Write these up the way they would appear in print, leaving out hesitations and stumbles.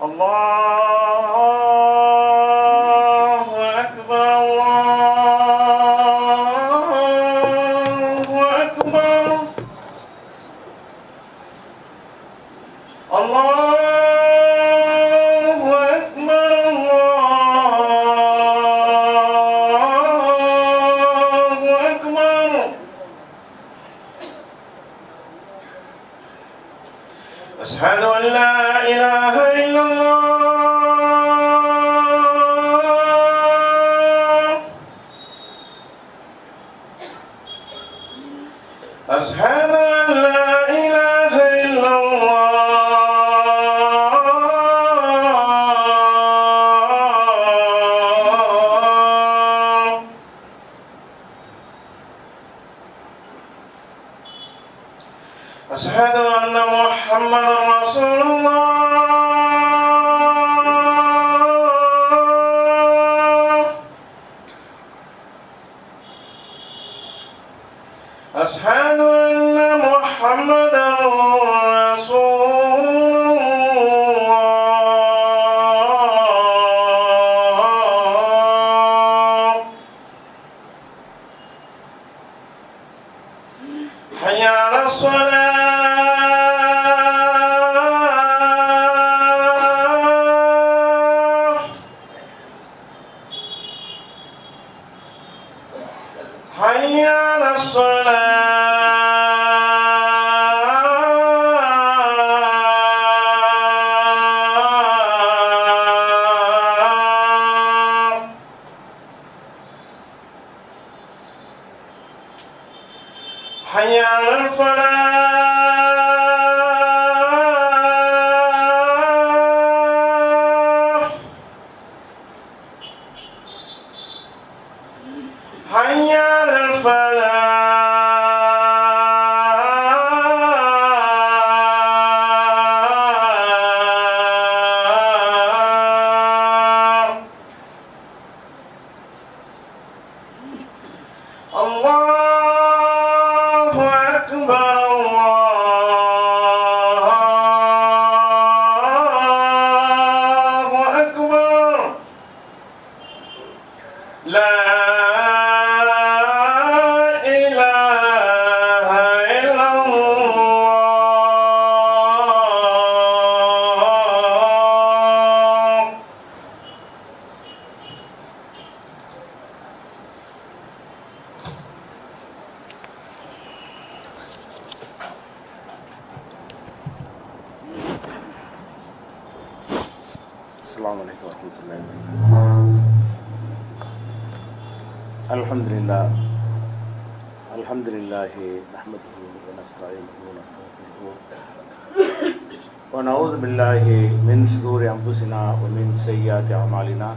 الله أكبر الله أكبر الله أكبر الله أكبر أشهد أن لا إله إلا الله أشهد أن لا إله إلا الله أشهد أن محمدا رسول الله أشهد أن محمدا رسول الله حي على الصلاة حي على الصلاة حي على الفلاح حي على الفلاح الله أكبر الله أكبر لا إله إلا الله السلام عليكم ورحمة الله وبركاته. الحمد لله نحمده ونستعينه ونستغفره ونعوذ بالله من شرور أنفسنا ومن سيئات أعمالنا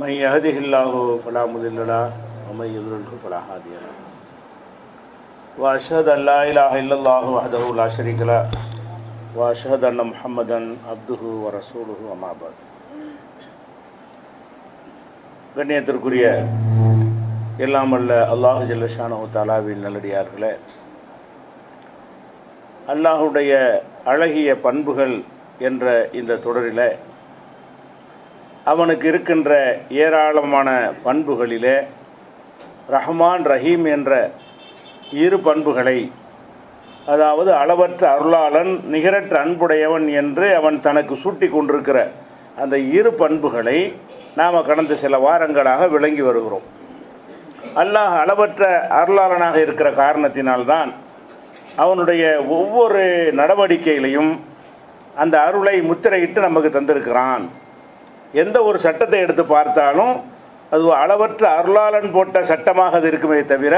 من يهده الله فلا مضل له ومن يضلل فلا هادي له وأشهد أن لا إله إلا الله وحده لا شريك له وأشهد أن محمدا عبده ورسوله أما بعد. கண்ணியத்திற்குரிய எல்லாம் வல்ல அல்லாஹ் ஜல்லஷானஹு தஆலாவின் நல்லடியார்களே, அல்லாஹுடைய அழகிய பண்புகள் என்ற இந்த தொடரில் அவனுக்கு இருக்கின்ற ஏராளமான பண்புகளிலே ரஹ்மான் ரஹீம் என்ற இரு பண்புகளை, அதாவது அளவற்ற அருளாளன் நிகரற்ற அன்புடையவன் என்று அவன் தனக்கு சூட்டி கொண்டிருக்கிற அந்த இரு பண்புகளை நாம் கடந்த சில வாரங்களாக விளங்கி வருகிறோம். அல்லாஹ் அளவற்ற அருளாளனாக இருக்கிற காரணத்தினால்தான் அவனுடைய ஒவ்வொரு நடவடிக்கையிலையும் அந்த அருளை முத்திரையிட்டு நமக்கு தந்திருக்கிறான். எந்த ஒரு சட்டத்தை எடுத்து பார்த்தாலும் அது அளவற்ற அருளாளன் போட்ட சட்டமாக அது இருக்குமே தவிர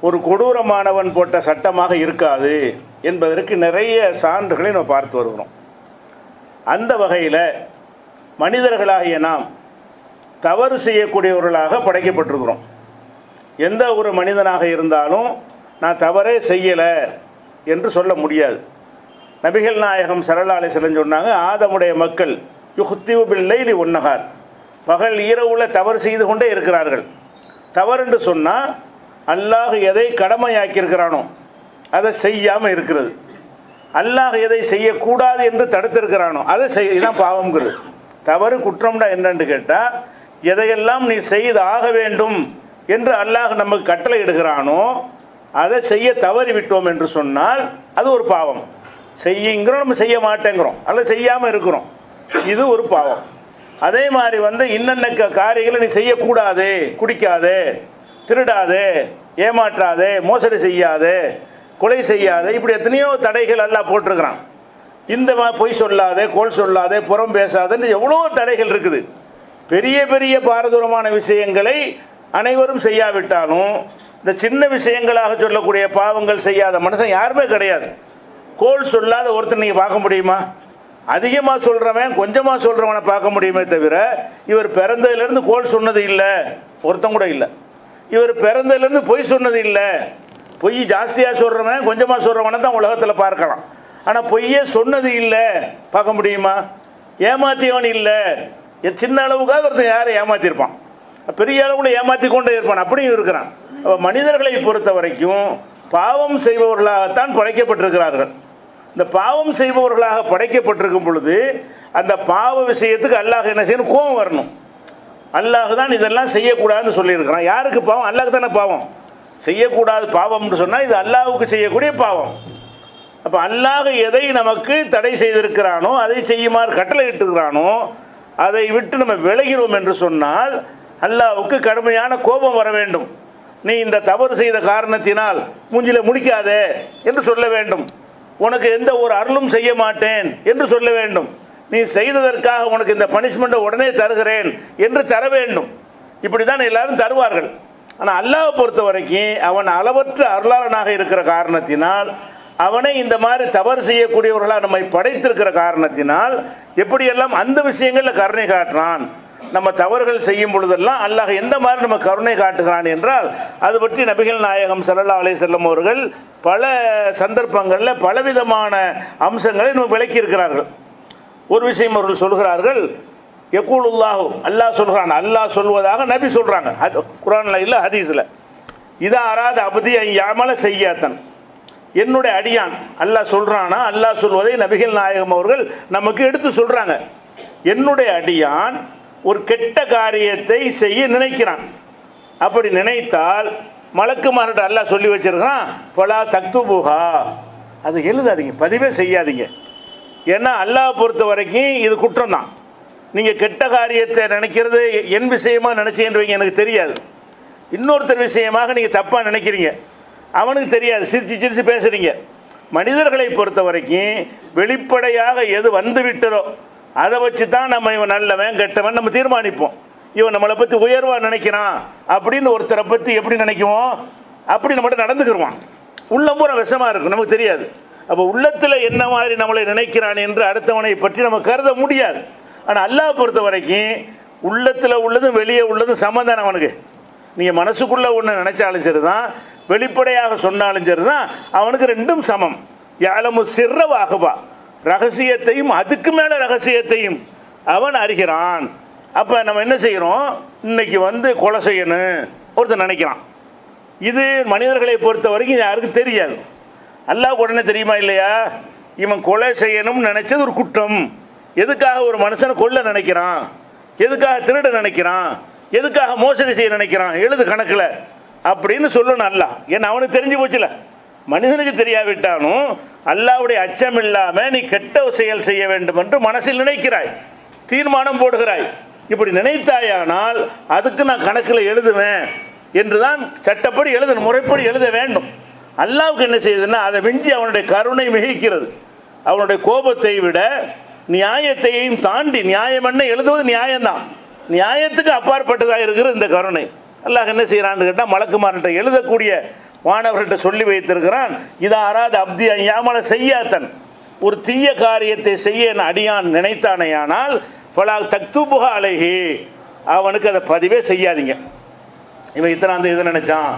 ஒரு கொடூரமானவன் போட்ட சட்டமாக இருக்காது என்பதற்கு நிறைய சான்றுகளை நம்ம பார்த்து வருகிறோம். அந்த வகையில் மனிதர்களாகிய நாம் தவறு செய்யக்கூடியவர்களாக படைக்கப்பட்டிருக்கிறோம். எந்த ஒரு மனிதனாக இருந்தாலும் நான் தவறே செய்யலை என்று சொல்ல முடியாது. நபிகள் நாயகம் ஸல்லல்லாஹு அலைஹி வஸல்லம் சொன்னாங்க, ஆதமுடைய மக்கள் யுஹ்திவு பில் லைலி வன்னஹார், பகல் இரவுல தவறு செய்து கொண்டே இருக்கிறார்கள். தவறுன்னு சொன்னால் அல்லாஹ் எதை கடமையாக்கியிருக்கிறானோ அதை செய்யாமல் இருக்கிறது. அல்லாஹ் எதை செய்யக்கூடாது என்று தடுத்திருக்கிறானோ அதை இதான் பாவம்ங்கிறது. தவறு குற்றம்டா என்னன்னு கேட்டால், எதையெல்லாம் நீ செய்து ஆக வேண்டும் என்று அல்லாஹ் நமக்கு கட்டளை இடுகிறானோ அதை செய்ய தவறி விட்டோம் என்று சொன்னால் அது ஒரு பாவம். செய்யுங்கிறோம், நம்ம செய்ய மாட்டேங்கிறோம், அல்லது செய்யாமல் இருக்கிறோம், இது ஒரு பாவம். அதே மாதிரி இன்னென்ன காரியங்களை நீ செய்யக்கூடாது, குடிக்காதே, திருடாதே, ஏமாற்றாதே, மோசடி செய்யாதே, கொலை செய்யாதே, இப்படி எத்தனையோ தடைகள் எல்லாம் போட்டிருக்கிறான். இந்த பொய் சொல்லாதே, கோல் சொல்லாதே, புறம் பேசாதேன்னு எவ்வளோ தடைகள் இருக்குது. பெரிய பெரிய பாரதூரமான விஷயங்களை அனைவரும் செய்யாவிட்டாலும் இந்த சின்ன விஷயங்களாக சொல்லக்கூடிய பாவங்கள் செய்யாத மனுஷன் யாருமே கிடையாது. கோல் சொல்லாத ஒருத்தர் நீங்கள் பார்க்க முடியுமா? அதிகமாக சொல்கிறவன் கொஞ்சமாக சொல்கிறவனை பார்க்க முடியுமே தவிர, இவர் பிறந்ததுலேருந்து கோல் சொன்னது இல்லை ஒருத்தன் கூட இல்லை. இவர் பிறந்ததுலேருந்து பொய் சொன்னது இல்லை. பொய் ஜாஸ்தியாக சொல்கிறவன் கொஞ்சமாக சொல்கிறவனை தான் உலகத்தில் பார்க்கலாம். ஆனால் பொய்யே சொன்னது இல்லை பார்க்க முடியுமா? ஏமாற்றியவன் இல்லை. சின்ன அளவுக்காக ஒருத்தன் யாரை ஏமாற்றிருப்பான், பெரிய அளவில் ஏமாற்றி கொண்டே இருப்பான், அப்படியும் இருக்கிறான். மனிதர்களை பொறுத்த வரைக்கும் பாவம் செய்பவர்களாகத்தான் படைக்கப்பட்டிருக்கிறார்கள். இந்த பாவம் செய்பவர்களாக படைக்கப்பட்டிருக்கும் பொழுது அந்த பாவ விஷயத்துக்கு அல்லாஹ் என்ன செய்யணும்? கோபம் வரணும். அல்லாஹ் தான் இதெல்லாம் செய்யக்கூடாதுன்னு சொல்லியிருக்கிறான். யாருக்கு பாவம்? அல்லாஹ் தானே பாவம். செய்யக்கூடாது பாவம்னு சொன்னால் இது அல்லாஹ்வுக்கு செய்யக்கூடிய பாவம். அப்போ அல்லாஹ் எதை நமக்கு தடை செய்திருக்கிறானோ, அதை செய்யுமாறு கட்டளை இட்டுக்கிறானோ, அதை விட்டு நம்ம விலகிறோம் என்று சொன்னால் அல்லாஹ்வுக்கு கடுமையான கோபம் வர வேண்டும். நீ இந்த தவறு செய்த காரணத்தினால் மூஞ்சில முடிக்காதே என்று சொல்ல வேண்டும். உனக்கு எந்த ஒரு அருளும் செய்ய மாட்டேன் என்று சொல்ல வேண்டும். நீ செய்ததற்காக உனக்கு இந்த பனிஷ்மெண்ட்டை உடனே தருகிறேன் என்று தர வேண்டும். இப்படி தான் எல்லாரும் தருவார்கள். ஆனால் அல்லாஹ்வை பொறுத்த வரைக்கும் அவன் அளவற்ற அருளாளனாக இருக்கிற காரணத்தினால், அவனை இந்த மாதிரி தவறு செய்யக்கூடியவர்களாக நம்மை படைத்திருக்கிற காரணத்தினால் எப்படியெல்லாம் அந்த விஷயங்களில் கருணை காட்டுறான். நம்ம தவறுகள் செய்யும் பொழுதெல்லாம் அல்லாஹ் எந்த மாதிரி நம்ம கருணை காட்டுகிறான் என்றால், அது பற்றி நபிகள் நாயகம் ஸல்லல்லாஹு அலைஹி வஸல்லம் அவர்கள் பல சந்தர்ப்பங்களில் பலவிதமான அம்சங்களை நம்ம விளக்கியிருக்கிறார்கள். ஒரு விஷயம் அவர்கள் சொல்கிறார்கள், யகூலுல்லாஹு, அல்லாஹ் சொல்கிறான், அல்லாஹ் சொல்வதாக நபி சொல்கிறாங்க. குர்ஆனில் இல்லை, ஹதீஸில். இதா அராத அபதி யாமல செய்யாத்தன், என்னுடைய அடியான், அல்லாஹ் சொல்கிறானா, அல்லாஹ் சொல்வதை நபிகள் நாயகம் அவர்கள் நமக்கு எடுத்து சொல்கிறாங்க. என்னுடைய அடியான் ஒரு கெட்ட காரியத்தை செய்ய நினைக்கிறான். அப்படி நினைத்தால் மலக்குமார்கிட்ட அல்லாஹ் சொல்லி வச்சிருக்கிறான், ஃபலா தக்துபுஹா, அதை எழுதாதீங்க, பதிவே செய்யாதீங்க. ஏன்னா அல்லாஹ் பொறுத்த வரைக்கும் இது குற்றம் தான். நீங்கள் கெட்ட காரியத்தை நினைக்கிறது என் விஷயமாக நினச்சேன்றீங்க, எனக்கு தெரியாது. இன்னொருத்தர் விஷயமாக நீங்கள் தப்பாக நினைக்கிறீங்க, அவனுக்கு தெரியாது, சிரித்து சிரித்து பேசுகிறீங்க. மனிதர்களை பொறுத்த வரைக்கும் வெளிப்படையாக எது வந்து விட்டதோ அதை வச்சு தான் நம்ம இவன் நல்லவன் கெட்டவன் நம்ம தீர்மானிப்போம். இவன் நம்மளை பற்றி உயர்வாக நினைக்கிறான் அப்படின்னு ஒருத்தரை பற்றி எப்படி நினைக்குவோம், அப்படி நம்மகிட்ட நடந்துக்கிடுவான். உள்ளம்பூரா விஷமாக இருக்கும், நமக்கு தெரியாது. அப்போ உள்ளத்தில் என்ன மாதிரி நம்மளை நினைக்கிறான் என்று அடுத்தவனை பற்றி நம்ம கருத முடியாது. ஆனால் அல்லாஹ் பொறுத்த வரைக்கும் உள்ளத்தில் உள்ளதும் வெளியே உள்ளதும் சமந்தான் அவனுக்கு. நீங்கள் மனசுக்குள்ளே ஒன்று நினைச்சாலும் சரி தான், வெளிப்படையாக சொன்னாலும் சரி தான், அவனுக்கு ரெண்டும் சமம். யாலமு சிர்ரவாகவா, ரகசியத்தையும் அதுக்கு மேலே ரகசியத்தையும் அவன் அறிகிறான். அப்போ நம்ம என்ன செய்கிறோம், இன்னைக்கு கொலை செய்யணும் ஒருத்தர் நினைக்கிறான். இது மனிதர்களை பொறுத்த வரைக்கும் யாருக்கும் தெரியாது. அல்லாஹ் உடனே தெரியுமா இல்லையா, இவன் கொலை செய்யணும்னு நினைச்சது ஒரு குற்றம். எதுக்காக ஒரு மனுஷனை கொல்ல நினைக்கிறான், எதுக்காக திருட நினைக்கிறான், எதுக்காக மோசடி செய்ய நினைக்கிறான், எழுது கணக்கில் அப்படின்னு சொல்லணும் அல்லாஹ். ஏன்னா அவனுக்கு தெரிஞ்சு போச்சுல. மனிதனுக்கு தெரியாவிட்டாலும் அல்லாஹ்வுடைய அச்சம் இல்லாமல் நீ கெட்ட செயல் செய்ய வேண்டும் என்று மனசில் நினைக்கிறாய், தீர்மானம் போடுகிறாய். இப்படி நினைத்தாயானால் அதுக்கு நான் கணக்கில் எழுதுவேன் என்று தான் சட்டப்படி எழுதணும், முறைப்படி எழுத வேண்டும். அல்லாஹ்வுக்கு என்ன செய்யுதுன்னா அதை மிஞ்சி அவனுடைய கருணை மிகைக்கிறது. அவனுடைய கோபத்தை விட நியாயத்தையும் தாண்டி, நியாயம் என்ன எழுதுவது நியாயம்தான், நியாயத்துக்கு அப்பாற்பட்டதாக இருக்கிற இந்த கருணை. அல்லாஹ் என்ன செய்கிறான்னு கேட்டால் மலக்குமார்கிட்ட எழுதக்கூடிய வானவர்கிட்ட சொல்லி வைத்திருக்கிறான், இதா அராத அப்தி யாமல செய்யாத்தன், ஒரு தீய காரியத்தை செய்ய அடியான் நினைத்தானேயானால் ஃபலா தக்துபுஹா அலைஹி, அவனுக்கு அதை பதிவே செய்யாதீங்க. இவன் இத்தனாந்து இதை நினைச்சான்,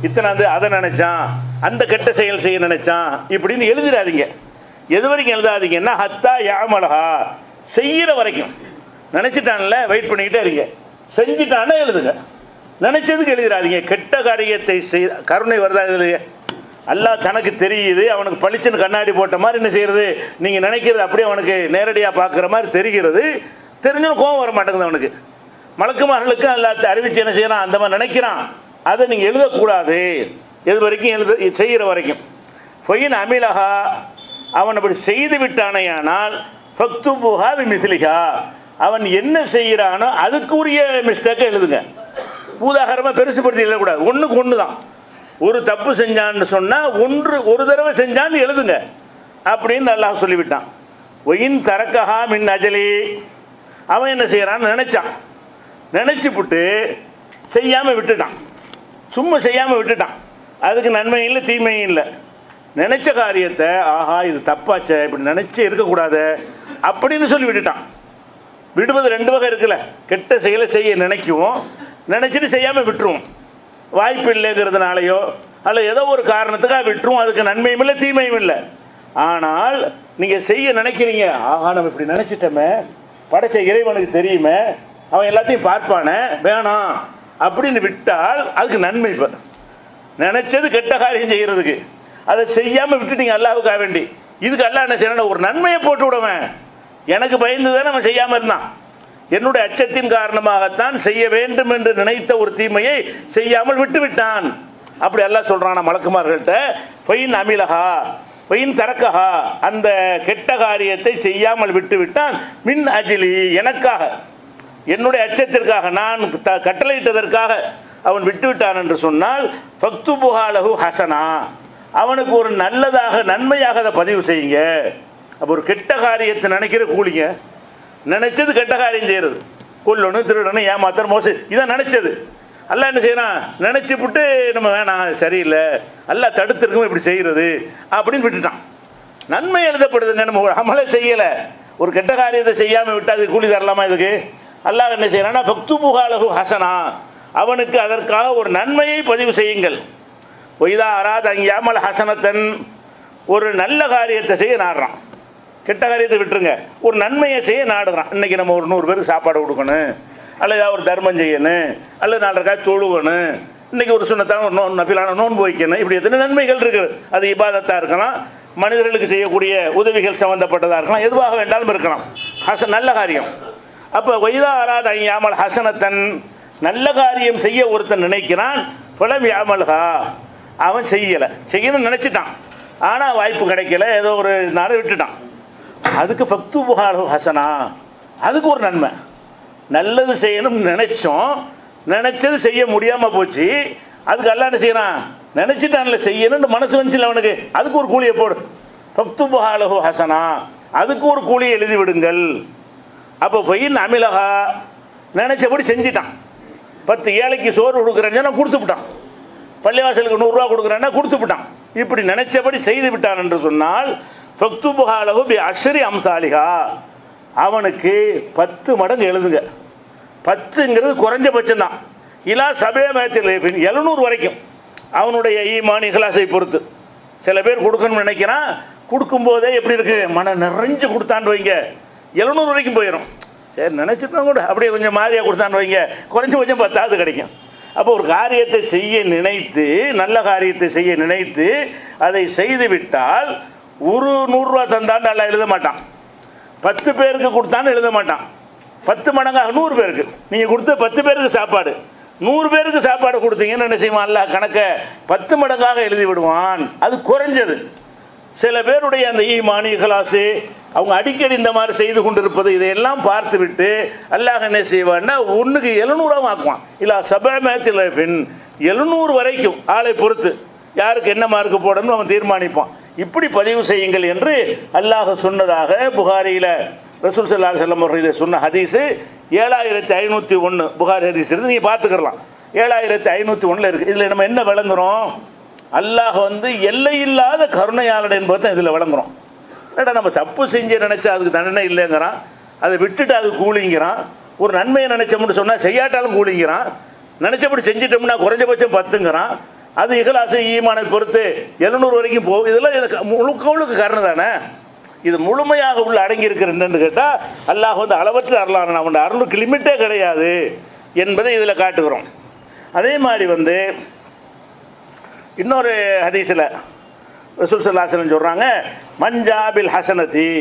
இத்தனாந்து அதை நினைச்சான், அந்த கெட்ட செயல் செய்ய நினைச்சான் இப்படின்னு எழுதிடாதீங்க. எது வரைக்கும் எழுதாதீங்கன்னா ஹத்தா யாமலஹா, செய்கிற வரைக்கும். நினச்சிட்டான்ல வெயிட் பண்ணிக்கிட்டே இருங்க, செஞ்சிட்டான்னா எழுதுங்க, நினச்சதுக்கு எழுதிடாதீங்க. கெட்ட காரியத்தை கருணை வருதா இல்லையே, அல்லாஹ் தனக்கு தெரியுது, அவனுக்கு பளிச்சுன்னு கண்ணாடி போட்ட மாதிரி என்ன செய்கிறது, நீங்கள் நினைக்கிறது அப்படியே அவனுக்கு நேரடியாக பார்க்குற மாதிரி தெரிகிறது. தெரிஞ்சுன்னு கோபம் வர மாட்டேங்குது அவனுக்கு. மலக்குமார்களுக்கு அல்லாஹ் அறிவிச்சு என்ன செய்யறான், அந்த மாதிரி நினைக்கிறான். அதை நீங்கள் எழுதக்கூடாது, எது வரைக்கும் செய்கிற வரைக்கும். ஃபொயின் அமிலஹா, அவன் அப்படி செய்து விட்டானேயானால் ஃபக்துபுஹா பிமிஸ்லிஹா, அவன் என்ன செய்கிறானோ அதுக்குரிய மிஸ்டேக்கை எழுதுங்க. உதாரணமாக பெருசுப்படுத்தி எழுதக்கூடாது. ஒன்றுக்கு ஒன்று தான். ஒரு தப்பு செஞ்சான்னு சொன்னால் ஒரு தடவை செஞ்சான்னு எழுதுங்க அப்படின்னு அல்லாஹ் சொல்லிவிட்டான். ஒயின் தரக்கஹா மின் அஜலி, அவன் என்ன செய்கிறான்னு நினச்சிப்புட்டு செய்யாமல் விட்டுட்டான். சும்மா செய்யாமல் விட்டுட்டான். அதுக்கு நன்மையும் இல்லை தீமையும் இல்லை. நினச்ச காரியத்தை ஆஹா இது தப்பாச்சே, இப்படி நினச்சி இருக்கக்கூடாது அப்படின்னு சொல்லி விட்டுட்டான். விடுவது ரெண்டு வகை இருக்குல்ல. கெட்ட செயலை செய்ய நினைக்குவோம், நினச்சிட்டு செய்யாமல் விட்டுருவோம். வாய்ப்பு இல்லைங்கிறதுனாலையோ அல்ல ஏதோ ஒரு காரணத்துக்காக விட்டுருவோம். அதுக்கு நன்மையும் இல்லை தீமையும் இல்லை. ஆனால் நீங்கள் செய்ய நினைக்கிறீங்க, ஆஹா நம்ம இப்படி நினச்சிட்டோமே, படைச்ச இறைவனுக்கு தெரியுமே, அவன் எல்லாத்தையும் பார்ப்பானே, வேணாம் அப்படின்னு விட்டால் அதுக்கு நன்மை. இப்போ நினச்சது கெட்ட காரியம் செய்கிறதுக்கு அதை செய்யாமல் விட்டுட்டீங்க அல்லாஹ்வுக்காக வேண்டி. இதுக்கு அல்லாஹ் என்ன செய்யணும், ஒரு நன்மையை போட்டு விடுவேன். எனக்கு பயந்து தானே அவன் செய்யாமல் இருந்தான். என்னுடைய அச்சத்தின் காரணமாகத்தான் செய்ய வேண்டும் என்று நினைத்த ஒரு தீமையை செய்யாமல் விட்டு விட்டான். அப்படி அல்லாஹ் சொல்கிறான் மலக்குமார்கள்ட்ட, ஃபொயின் அமிலஹா ஃபொயின் தரக்கஹா, அந்த கெட்ட காரியத்தை செய்யாமல் விட்டு விட்டான். மின் அஜிலி, எனக்காக, என்னுடைய அச்சத்திற்காக, நான் கட்டளையிட்டதற்காக அவன் விட்டுவிட்டான் என்று சொன்னால் ஃபக்துபுஹா லஹு ஹசனா, அவனுக்கு ஒரு நல்லதாக நன்மையாக அதை பதிவு செய்யுங்க. அப்போ ஒரு கெட்ட காரியத்தை நினைக்கிற கூலிங்க, நினைச்சது கெட்ட காரியம் செய்கிறது, கொல்லணும் திருடணும் ஏமாத்தர் மோசம், இதான் நினைச்சது. அல்லாஹ் என்ன செய்யறான், நினைச்சு விட்டு நம்ம வேணாம் சரியில்லை அல்லாஹ் தடுத்திருக்கோம் இப்படி செய்கிறது அப்படின்னு விட்டுட்டான். நன்மை எழுதப்படுதுங்க, நம்ம அமலை செய்யலை, ஒரு கெட்ட காரியத்தை செய்யாமல் விட்டு அது கூலி தரலாமா? இதுக்கு அல்லாஹ் என்ன செய்யறான்னா ஃபக்துபுஹா லஹு ஹசனா, அவனுக்கு அதற்காக ஒரு நன்மையை பதிவு செய்யுங்கள். ஒய்தா அராத அங்கியாமல் ஹசனத்தன், ஒரு நல்ல காரியத்தை செய்ய நாடுறான், கெட்ட காரியத்தை விட்டுருங்க, ஒரு நன்மையை செய்ய நாடுறான். இன்றைக்கி நம்ம ஒரு 100 பேருக்கு சாப்பாடு கொடுக்கணும், அல்லது ஏதாவது ஒரு தர்மம் செய்யணும், அல்லது 4 ரக்காத் தொழுகணும், இன்றைக்கி ஒரு சுன்னத்தான ஒரு நஃபிலான நோன்பு வைக்கணும், இப்படி எத்தனை நன்மைகள் இருக்குது. அது இபாதத்தாக இருக்கலாம், மனிதர்களுக்கு செய்யக்கூடிய உதவிகள் சம்மந்தப்பட்டதாக இருக்கலாம், எதுவாக வேண்டாலும் இருக்கலாம். நல்ல காரியம். அப்போ ஒய்தா அராத அங்கியாமல் ஹசனத்தன், நல்ல காரியம் செய்ய ஒருத்தன் நினைக்கிறான், ஃபலம் யாமல்ஹா, அவன் செய்யணும்னு நினச்சிட்டான், ஆனால் வாய்ப்பு கிடைக்கல, ஏதோ ஒரு நாளை விட்டுட்டான். அதுக்கு ஃபக்துபுஹா லஹு ஹசனா, அதுக்கு ஒரு நன்மை. நல்லது செய்யணும்னு நினச்சோம், நினச்சது செய்ய முடியாமல் போச்சு, அதுக்கு அல்லாஹ் என்ன செய்யறான், நினச்சிட்டான்ல செய்யணும்னு மனசு வந்துச்சுல அவனுக்கு, அதுக்கு ஒரு கூலியை போடு. ஃபக்துபுஹா லஹு ஹசனா, அதுக்கு ஒரு கூலியை எழுதி விடுங்கள். அப்போ ஃபொயின் அமிலஹா, நினச்சபடி செஞ்சிட்டான். 10 ஏழைக்கு சோறு கொடுக்குறேன்னு நான் கொடுத்துவிட்டான், பள்ளிவாசலுக்கு 100 ரூபா கொடுக்குறேன்னா கொடுத்துவிட்டான், இப்படி நினைச்சபடி செய்து விட்டான் என்று சொன்னால் ஃபக்துபுஹா லஹு பி அஷ்ரி அம்சாலிஹா, அவனுக்கு 10 மடங்கு எழுதுங்க. 10ங்கிறது குறைஞ்சபட்சம் தான். இலா சபேமத்தில் 700 வரைக்கும் அவனுடைய ஈமான் இஹ்லாஸை பொறுத்து. சில பேர் கொடுக்கணும்னு நினைக்கிறான், கொடுக்கும்போதே எப்படி இருக்குது, மன நிறைஞ்சு கொடுத்தான்னு வைங்க 700 வரைக்கும் போயிடும். சரி நினச்சிட்டோம் கூட அப்படியே கொஞ்சம் மாதிரியாக கொடுத்தான்னு வைங்க, குறைஞ்சபட்சம் 10ஆவது கிடைக்கும். அப்போ ஒரு காரியத்தை செய்ய நினைத்து, நல்ல காரியத்தை செய்ய நினைத்து அதை செய்து விட்டால் ஒரு 100 ரூபா தந்தான்னு நல்லா எழுத மாட்டான், 10 பேருக்கு கொடுத்தான்னு எழுத மாட்டான். 10 மடங்காக 100 பேருக்கு நீங்கள் கொடுத்து 10 பேருக்கு சாப்பாடு, 100 பேருக்கு சாப்பாடு கொடுத்தீங்கன்னு என்ன செய்வான், அல்லாஹ் கணக்கை 10 மடங்காக எழுதி விடுவான். அது குறைஞ்சது. சில பேருடைய அந்த ஈமான் இஹ்லாஸு அவங்க அடிக்கடி இந்த மாதிரி செய்து கொண்டிருப்பது, இதையெல்லாம் பார்த்து விட்டு அல்லாஹ் என்ன செய்வான்னா 1க்கு 700 ஆக்குவான். இல்லை சபமத்தில் 700 வரைக்கும் ஆளை பொறுத்து யாருக்கு என்ன மார்க்கு போடணும்னு அவன் தீர்மானிப்பான். இப்படி பதிவு செய்யுங்கள் என்று அல்லாஹ் சொன்னதாக புகாரியில் ரசூல் ஸல்லல்லாஹு அலைஹி வஸல்லம் அவர்கள் இதை சொன்ன ஹதீஸு 7501 புகாரி ஹதீஸ் இருந்து நீங்கள் பார்த்துக்கலாம். 7501 இருக்குது. இதில் நம்ம என்ன விளங்குறோம், அல்லாஹ் எல்லை இல்லாத கருணையாளன் என்பதை தான் இதில் விளங்குறோம். ஏடா நம்ம தப்பு செஞ்சு நினச்சா அதுக்கு தண்டனை இல்லைங்கிறான், அதை விட்டுட்டு அது கூலிங்கிறான். ஒரு நன்மையை நினச்சோம்னு சொன்னால் செய்யாட்டாலும் கூலிங்கிறான், நினச்சபடி செஞ்சிட்டோம்னா குறைஞ்சபட்சம் 10ங்கிறான். அது இஹ்லாஸ் ஈமானை பொறுத்து 700 வரைக்கும் போகும். இதெல்லாம் எனக்கு முழுக்க கருணை தானே. இது முழுமையாக உள்ள அடங்கி இருக்கிற என்னன்னு கேட்டால் அல்லாஹ் அளவற்ற அருளான, அவன் அருளுக்கு லிமிட்டே கிடையாது என்பதை இதில் காட்டுகிறோம். அதே மாதிரி இன்னொரு ஹதீஸில் ரசூல் ஸல்லல்லாஹு அலைஹி வஸல்லம் சொல்கிறாங்க, மஞ்சாபில் ஹசனதி,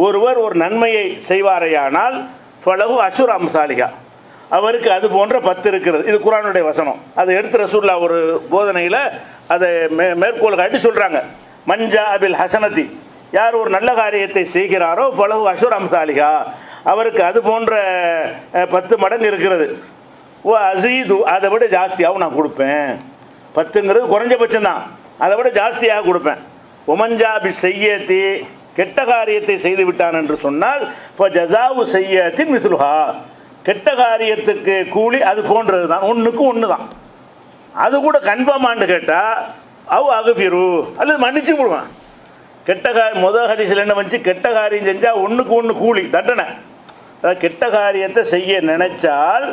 ஒருவர் ஒரு நன்மையை செய்வாரையானால் ஃபலஹு அஷுர் அம்சாலிஹா, அவருக்கு அது போன்ற 10 இருக்கிறது. இது குர்ஆனுடைய வசனம். அதை எடுத்து ரசூலுல்லாஹ் ஒரு போதனையில் அதை மேற்கோள் காட்டி சொல்கிறாங்க. மஞ்சாபில் ஹசனதி, யார் ஒரு நல்ல காரியத்தை செய்கிறாரோ ஃபலஹு அஷுர் அம்சாலிஹா, அவருக்கு அது போன்ற 10 மடங்கு இருக்கிறது. ஓ அசீது, அதை விட ஜாஸ்தியாகவும் நான் கொடுப்பேன். 10ங்கிறது குறைஞ்சபட்சம் தான், அதை விட ஜாஸ்தியாக கொடுப்பேன். ஒமஞ்சாபி செய்யத்தி, கெட்ட காரியத்தை செய்து விட்டான் என்று சொன்னால் ஜஸாவு செய்யத்தின் மிஸ்லுஹா, கெட்ட காரியத்துக்கு கூலி அது போன்றது தான், ஒன்றுக்கு ஒன்று தான். அது கூட கன்ஃபார்மான்னு கேட்டால் அவ் அகுஃபிரு, அல்லது மன்னிச்சு விடுவான். முதல் ஹதீஸில் என்ன வந்துச்சு, கெட்ட காரியம் செஞ்சால் ஒன்றுக்கு ஒன்று கூலி தண்டனை. அதாவது கெட்ட காரியத்தை செய்ய நினைச்சால்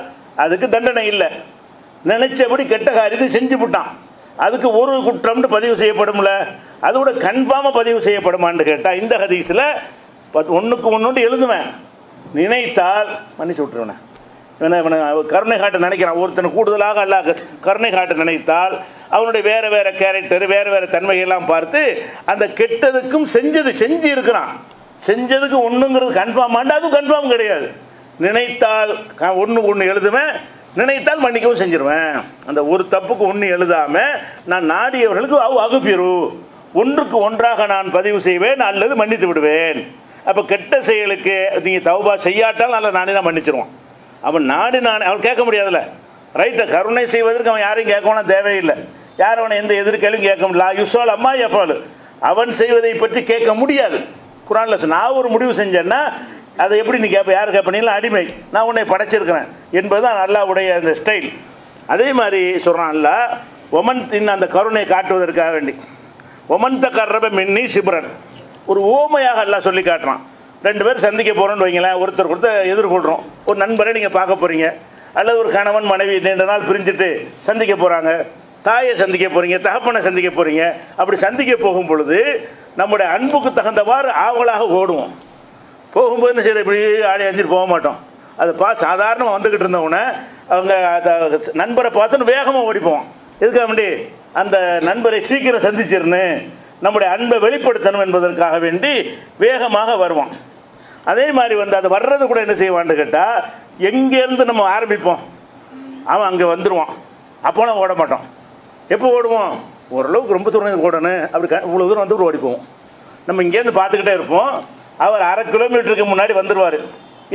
அதுக்கு தண்டனை இல்லை, நினைச்சபடி கெட்ட காரியத்தை செஞ்சு விட்டான், அதுக்கு ஒரு குற்றம்னு பதிவு செய்யப்படும்ல, அதோட கன்ஃபார்மாக பதிவு செய்யப்படுமான்னு கேட்டால் இந்த ஹதீஸில் ஒன்றுக்கு ஒன்று எழுதுவேன், நினைத்தால் மன்னிச்சு விட்டுருவேன். இவனை கருணை காட்ட நினைக்கிறான், ஒருத்தனை கூடுதலாக அல்லாஹ் கருணை காட்ட நினைத்தால் அவனுடைய வேறு வேறு கேரக்டர் வேறு வேறு தன்மையெல்லாம் பார்த்து அந்த கெட்டதுக்கும் செஞ்சு இருக்கிறான், செஞ்சதுக்கு ஒன்றுங்கிறது கன்ஃபார்ம் ஆண்டு, அதுவும் கன்ஃபார்ம் கிடையாது. நினைத்தால் ஒன்று எழுதுவேன், நினைத்தால் மன்னிக்கவும் செஞ்சிருவேன். அந்த ஒரு தப்புக்கு ஒன்று எழுதாமல் நான் நாடியவர்களுக்கு அகுஃபிரு, ஒன்றுக்கு ஒன்றாக நான் பதிவு செய்வேன் அல்லது மன்னித்து விடுவேன். அப்போ கெட்ட செயலுக்கு நீங்கள் தௌபா செய்யாட்டால் நல்லா நானே தான் மன்னிச்சிருவான். அவன் அவன் கேட்க முடியாதுல்ல, ரைட்டை கருணை செய்வதற்கு அவன் யாரையும் கேட்கணும் தேவையில்லை, யாரும் அவனை எந்த எதிர்கேள்வியும் கேட்க முடியல. யுஸ்வால் அம்மா எஃபால், அவன் செய்வதை பற்றி கேட்க முடியாது. குர்ஆனில் நான் ஒரு முடிவு செஞ்சேன்னா அதை எப்படி நீ கேட்ப, யார் கேட்பீங்களா, அடிமை, நான் உன்னை படைச்சிருக்கிறேன் என்பது தான் அல்லாஹ்வுடைய அந்த ஸ்டைல். அதே மாதிரி சொல்கிறான் அல்லாஹ், ஒமன் அந்த கருணையை காட்டுவதற்காக வேண்டி ஒமன் தகர்ரப மின்னி சிப்ரன், ஒரு ஓமையாக அல்லாஹ் சொல்லி காட்டுறான். 2 பேர் சந்திக்க போகிறோன்னு வைங்களேன், ஒருத்தர் எதிர்கொள்கிறோம். ஒரு நண்பரை நீங்கள் பார்க்க போகிறீங்க, அல்லது ஒரு கணவன் மனைவி நீண்ட நாள் பிரிஞ்சுட்டு சந்திக்க போகிறாங்க, தாயை சந்திக்க போகிறீங்க, தகப்பனை சந்திக்க போகிறீங்க. அப்படி சந்திக்க போகும் பொழுது நம்முடைய அன்புக்கு தகுந்தவாறு ஆவலாக ஓடுவோம். போகும்போது என்ன செய்ய, இப்படி ஆடி அஞ்சிட்டு போக மாட்டோம். அதை சாதாரணமாக வந்துக்கிட்டு இருந்தவொடனே அவங்க நண்பரை பார்த்துன்னு வேகமாக ஓடிப்போம். எதுக்காக வேண்டி, அந்த நண்பரை சீக்கிரம் சந்திச்சிருன்னு நம்முடைய அன்பை வெளிப்படுத்தணும் என்பதற்காக வேண்டி வேகமாக வருவோம். அதே மாதிரி அது வர்றது கூட என்ன செய்வான்னு கேட்டால், எங்கேருந்து நம்ம ஆரம்பிப்போம், அவன் அங்கே வந்துடுவான், அப்போலாம் ஓட மாட்டோம். எப்போ ஓடுவோம், ஓரளவுக்கு ரொம்ப தூரம் ஓடணும், அப்படி இவ்வளோ தூரம் வந்து ஓடிப்போம். நம்ம இங்கேருந்து பார்த்துக்கிட்டே இருப்போம், அவர் 1/2 கிலோமீட்டருக்கு முன்னாடி வந்துடுவார்,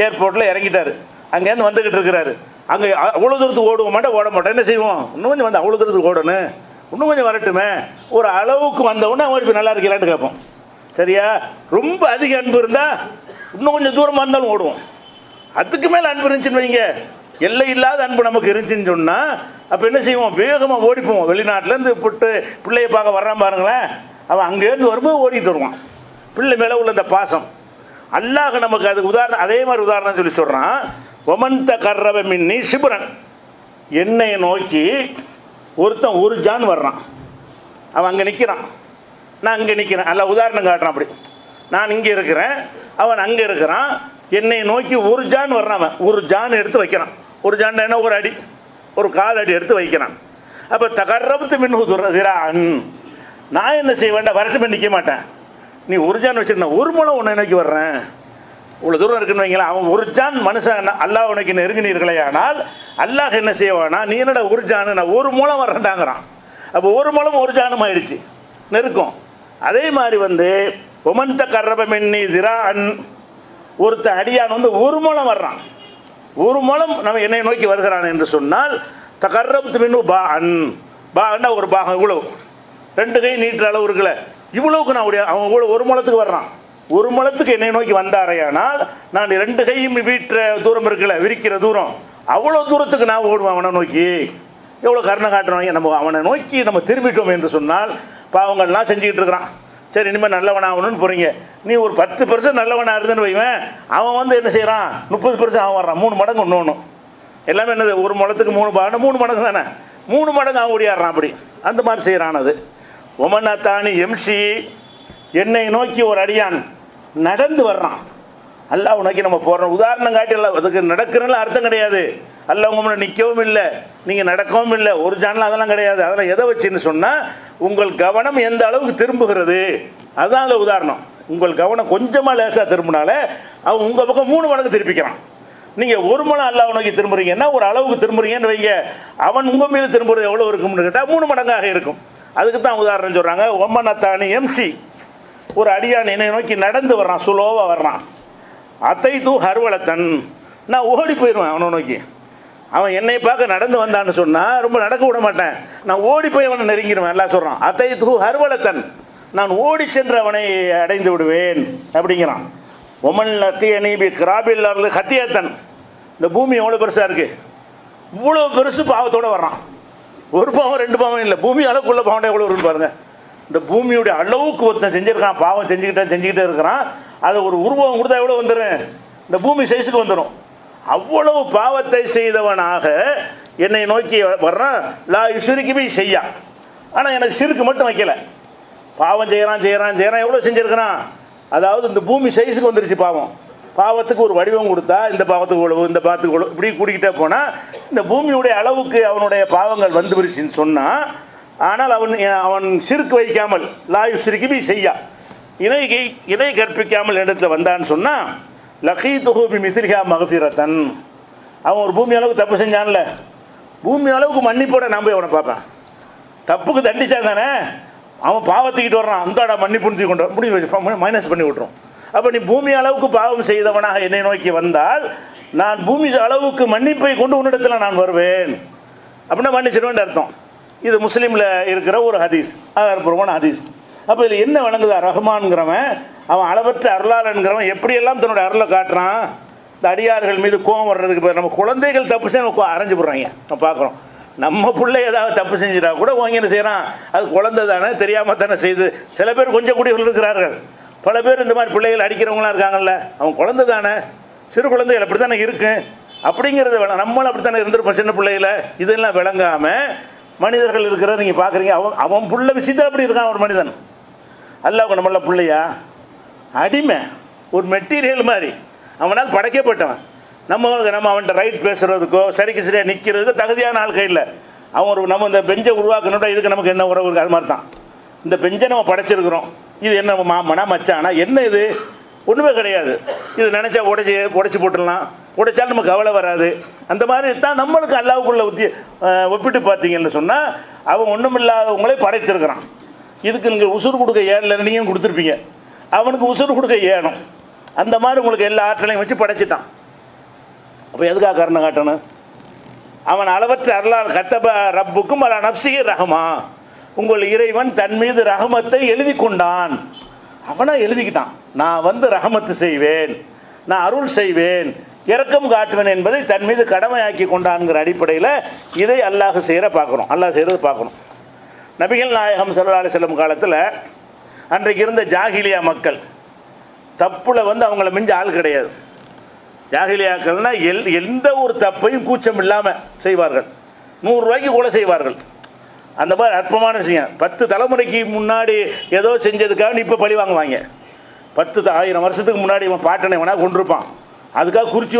ஏர்போர்ட்டில் இறங்கிட்டார், அங்கேருந்து வந்துக்கிட்டு இருக்கிறாரு. அங்கே அவ்வளோ தூரத்துக்கு ஓட மாட்டோம். என்ன செய்வோம், இன்னும் கொஞ்சம் அவ்வளோ தூரத்துக்கு ஓடணும், இன்னும் கொஞ்சம் வரட்டுமே, ஒரு அளவுக்கு வந்தவுடனே அவன் இப்போ நல்லா இருக்கலான்னு கேட்போம். சரியா, ரொம்ப அதிக அன்பு இருந்தால் இன்னும் கொஞ்சம் தூரமாக இருந்தாலும் ஓடுவோம். அதுக்கு மேலே அன்பு இருந்துச்சுன்னு வைங்க, எல்லை இல்லாத அன்பு நமக்கு இருந்துச்சுன்னு சொன்னால் அப்போ என்ன செய்வோம், வேகமாக ஓடிப்போம். வெளிநாட்டிலேருந்து பிள்ளையை பார்க்க வர்றான் பாருங்களேன், அவன் அங்கேருந்து வரும்போது ஓடிட்டு வருவான். பிள்ளை மேலே உள்ள இந்த பாசம் அல்லாஹ் நமக்கு அதுக்கு உதாரணம். அதே மாதிரி உதாரணம் சொல்லி சொல்கிறான், ஒமன் தகர்ரப மின்னி சிப்ரன், என்னை நோக்கி ஒருத்தன் 1 ஜான் வர்றான், அவன் அங்கே நிற்கிறான், நான் அங்கே நிற்கிறேன். அல்ல உதாரணம் காட்டுறான். அப்படி நான் இங்கே இருக்கிறேன், அவன் அங்கே இருக்கிறான், என்னை நோக்கி 1 ஜான் வர்றான். அவன் 1 ஜான் எடுத்து வைக்கிறான். 1 ஜான் என்ன, ஒரு அடி, ஒரு 1/4 அடி எடுத்து வைக்கிறான். அப்போ தகர்ரபத்து மின்ஹு திராஅன், நான் என்ன செய்ய வேண்டாம், வரட்டுமே நிற்க மாட்டேன். நீ 1 ஜான் வச்சுருந்தா 1 முழம் உன்னை நோக்கி வர்றேன், இவ்வளோ தூரம் இருக்குன்னு வைங்களா. அவன் 1 ஜான் மனுஷன் அல்லாஹ் உனக்கு நெருங்கினீர்களே, ஆனால் அல்லாஹ் என்ன செய்வானா, நீ என்னடா 1 ஜானு, நான் 1 முழம் வர்றேன்டாங்கிறான். அப்போ 1 முழம் 1 ஜானும் ஆயிடுச்சு, நெருக்கம். அதே மாதிரி ஒமன் தகர்ரப மின்னி திராஅன், ஒருத்த அடியான் 1 முழம் வர்றான், 1 முழம் நம்ம என்னை நோக்கி வருகிறான் என்று சொன்னால் தகர்ரபத்து மின்னு பாஅன், பான்னா ஒரு பாகம், இவ்வளவு 2 கை நீட்டுற அளவு இருக்குல்ல, இவ்வளவுக்கு நான் அவன் இவ்வளோ 1 முழத்துக்கு வர்றான். 1 முழத்துக்கு என்னை நோக்கி வந்தாரையானால் நான் 2 கையும் வீட்டுற தூரம் இருக்குல்ல, விரிக்கிற தூரம், அவ்வளோ தூரத்துக்கு நான் ஓடுவேன் அவனை நோக்கி. எவ்வளோ கருணை காட்டுறோம் நம்ம அவனை நோக்கி நம்ம திரும்பிட்டோம் என்று சொன்னால். பாவங்கள்லாம் செஞ்சுக்கிட்டு இருக்கிறான், சரி இனிமேல் நல்லவனாகணும்னு போகிறீங்க, நீ ஒரு 10% நல்லவனாக இருந்துன்னு வைவேன், அவன் என்ன செய்கிறான், 30% அவன் வர்றான், 3 மடங்கு ஒன்று எல்லாமே என்னது, 1 முழத்துக்கு 3 பாகம், 3 மடங்கு தானே, 3 மடங்கு அவன் ஓடியாடுறான். அப்படி அந்த மாதிரி செய்கிறான். அது ஒமன்னா தானி எம்சி, என்னை நோக்கி ஒரு அடியான் நடந்து வர்றான், அல்லாஹ் நோக்கி நம்ம போகிறோம். உதாரணம் காட்டி எல்லாம் அதுக்கு நடக்கிறதுல அர்த்தம் கிடையாது. அல்லாஹ் உங்க முன்னாடி நிற்கவும் இல்லை, நீங்கள் நடக்கவும் இல்லை, ஒரு ஜானில் அதெல்லாம் கிடையாது. அதெல்லாம் எதை வச்சுன்னு சொன்னால் உங்கள் கவனம் எந்த அளவுக்கு திரும்புகிறது அதுதான் அதில் உதாரணம். உங்கள் கவனம் கொஞ்சமாக லேசாக திரும்பினாலே அவன் உங்கள் பக்கம் 3 மடங்கு திருப்பிக்கிறான். நீங்கள் ஒரு மணம் அல்லாஹ் நோக்கி திரும்புறீங்கன்னா ஒரு அளவுக்கு திரும்புறீங்கன்னு வைங்க, அவன் உங்கள் மீது திரும்புறது எவ்வளோ இருக்கும்னு கேட்டால் 3 மடங்காக இருக்கும். அதுக்கு தான் உதாரணம் சொல்கிறாங்க. ஒம்மனத்தானி எம்சி, ஒரு அடியான் என்னை நோக்கி நடந்து வர்றான், சுலோவாக வர்றான். அத்தை தூ ஹர்வலத்தன், நான் ஓடி போயிடுவேன் அவனை நோக்கி. அவன் என்னை பார்க்க நடந்து வந்தான்னு சொன்னால் ரொம்ப நடக்க விட மாட்டேன், நான் ஓடி போய் அவனை நெருங்கிடுவேன். எல்லாம் சொல்கிறான். அத்தை தூ ஹர்வலத்தன், நான் ஓடி சென்று அவனை அடைந்து விடுவேன் அப்படிங்கிறான். ஒமன் லத்திய நீபி கிராபில் ஹத்தியத்தன், இந்த பூமி எவ்வளோ பெருசாக இருக்குது, இவ்வளோ பெருசு பாவத்தோடு வர்றான். ஒரு பாவம் 2 பாவம் இல்லை, பூமி அளவுக்குள்ள பாவம் எவ்வளோ வரும்னு பாருங்கள். இந்த பூமியுடைய அளவுக்கு ஒருத்தன் செஞ்சுருக்கான், பாவம் செஞ்சுக்கிட்டே இருக்கிறான். அதை ஒரு உருவம் கொடுத்தா எவ்வளோ வந்துடும், இந்த பூமி சைஸுக்கு வந்துடும். அவ்வளவு பாவத்தை செய்தவனாக என்னை நோக்கி வர்றான். லா யுஷ்ரிக்கு செய்யா, ஆனால் எனக்கு ஷிர்க் மட்டும் வைக்கல. பாவம் செய்கிறான் எவ்வளோ செஞ்சுருக்கிறான். அதாவது இந்த பூமி சைஸுக்கு வந்துருச்சு பாவம். பாவத்துக்கு ஒரு வடிவம் கொடுத்தா இந்த பாவத்துக்கு உழவு, இந்த பாவத்துக்கு உழவு, இப்படி கூட்டிக்கிட்டே போனால் இந்த பூமியுடைய அளவுக்கு அவனுடைய பாவங்கள் வந்துருச்சுன்னு சொன்னால், ஆனால் அவன் ஷிர்க் வைக்காமல் லா யுஷ்ரிக்கு செய்யா, இணை கற்பிக்காமல் இடத்துல வந்தான்னு சொன்னால் லகீதுஹு பிமிஸ்லிஹா மக்ஃபிரத்தன், அவன் ஒரு பூமி அளவுக்கு தப்பு செஞ்சான்ல, பூமி அளவுக்கு மன்னிப்போட நான் போய் அவனை பார்ப்பேன். தப்புக்கு தண்டிச்சா தானே அவன் பாவத்துக்கிட்டு வர்றான், அந்தாடா மன்னிப்புன்னு கொண்டு முடிவு மைனஸ் பண்ணி விட்றோம். அப்போ நீ பூமி அளவுக்கு பாவம் செய்தவனாக என்னை நோக்கி வந்தால் நான் பூமி அளவுக்கு மன்னிப்பை கொண்டு உன்னிடத்தில் நான் வருவேன் அப்படின்னா மன்னிச்சிடுவேன் அர்த்தம். இது முஸ்லீமில் இருக்கிற ஒரு ஹதீஸ், ஆதாரப்பூர்வமான ஹதீஸ். அப்போ இதில் என்ன வழங்குதா, ரஹ்மான்ங்கிறவன் அவன் அளவற்ற அருளாளன்கிறவன் எப்படியெல்லாம் தன்னோட அருளை காட்டுறான். இந்த அடியார்கள் மீது கோவம் வர்றதுக்கு நம்ம குழந்தைகள் தப்பு செய்ய நம்ம அரைஞ்சு போடுறாங்க. நம்ம பார்க்குறோம், நம்ம பிள்ளை ஏதாவது தப்பு செஞ்சிடா கூட வாங்கி என்ன செய்கிறான், அது குழந்தை தானே தெரியாமல் தானே செய்து. சில பேர் கொஞ்சம் கூடியவர்கள் இருக்கிறார்கள், பல பேர் இந்த மாதிரி பிள்ளைகள் அடிக்கிறவங்களாம் இருக்காங்கல்ல, அவன் குழந்தை தானே, சிறு குழந்தைகள் அப்படி தானே இருக்கு அப்படிங்கிறத நம்மளும் அப்படி தானே இருந்திருப்போம் சின்ன பிள்ளையில. இதெல்லாம் விளங்காமல் மனிதர்கள் இருக்கிறத நீங்கள் பார்க்குறீங்க. அவன் பிள்ளை விஷயத்தில் அப்படி இருக்கான் ஒரு மனிதன். அல்லாஹ் நம்மள பிள்ளையா அடிமை, ஒரு மெட்டீரியல் மாதிரி அவனால் படைக்கப்பட்டவன். நம்ம அவன்கிட்ட ரைட் பேசுகிறதுக்கோ சரிக்கு சரியாக நிற்கிறதுக்கோ தகுதியான ஆள் கையில். அவன் நம்ம இந்த பெஞ்சை உருவாக்கணுட்டா இதுக்கு நமக்கு என்ன உறவு இருக்குது, அது மாதிரி தான் இந்த பெஞ்சை நம்ம படைச்சிருக்கிறோம். இது என்ன மாமனா மச்சானா என்ன, இது ஒன்றுமே கிடையாது. இது நினச்சா உடைச்சி போட்டுடலாம், உடைச்சாலும் நமக்கு கவலை வராது. அந்த மாதிரி தான் நம்மளுக்கு அல்லாவுக்குள்ள ஒப்பிட்டு பார்த்தீங்கன்னு சொன்னால் அவன் ஒன்றும் இல்லாதவங்களே படைத்திருக்கிறான். இதுக்கு நீங்கள் உசுறு கொடுக்க ஏழு நீங்கள் கொடுத்துருப்பீங்க, அவனுக்கு உசுறு கொடுக்க ஏணும். அந்த மாதிரி உங்களுக்கு எல்லா ஆற்றலையும் வச்சு படைச்சிட்டான். அப்போ எதுக்காக காரணம் காட்டணும்? அவன் அளவற்ற அருளால் கத்தப ரப்புக்கும் அலா நப்சிஹி ரஹமா, உங்கள் இறைவன் தன் மீது ரஹமத்தை எழுதி கொண்டான். அவனா எழுதிக்கிட்டான், நான் ரஹமத்து செய்வேன், நான் அருள் செய்வேன், இரக்கம் காட்டுவேன் என்பதை தன் மீது கடமையாக்கி கொண்டான்ங்கிற அடிப்படையில் இதை அல்லாஹ் செய்கிற பார்க்குறோம், அல்லாஹ் செய்கிறது பார்க்கணும். நபிகள் நாயகம் ஸல்லல்லாஹு அலைஹி வஸல்லம் காலத்தில் அன்றைக்கு இருந்த ஜாகிலியா மக்கள் தப்புல அவங்கள மிஞ்ச ஆள் கிடையாது. ஜாகிலியாக்கள்னால் எந்த ஒரு தப்பையும் கூச்சம் இல்லாமல் செய்வார்கள். 100 ரூபாய்க்கு கொலை செய்வார்கள். அந்த மாதிரி அற்பமான விஷயம். 10 தலைமுறைக்கு முன்னாடி ஏதோ செஞ்சதுக்காக இப்போ பழி வாங்குவாங்க. 10,000 வருஷத்துக்கு முன்னாடி இவன் பாட்டனை வேணா கொண்டிருப்பான், அதுக்காக குறிச்சி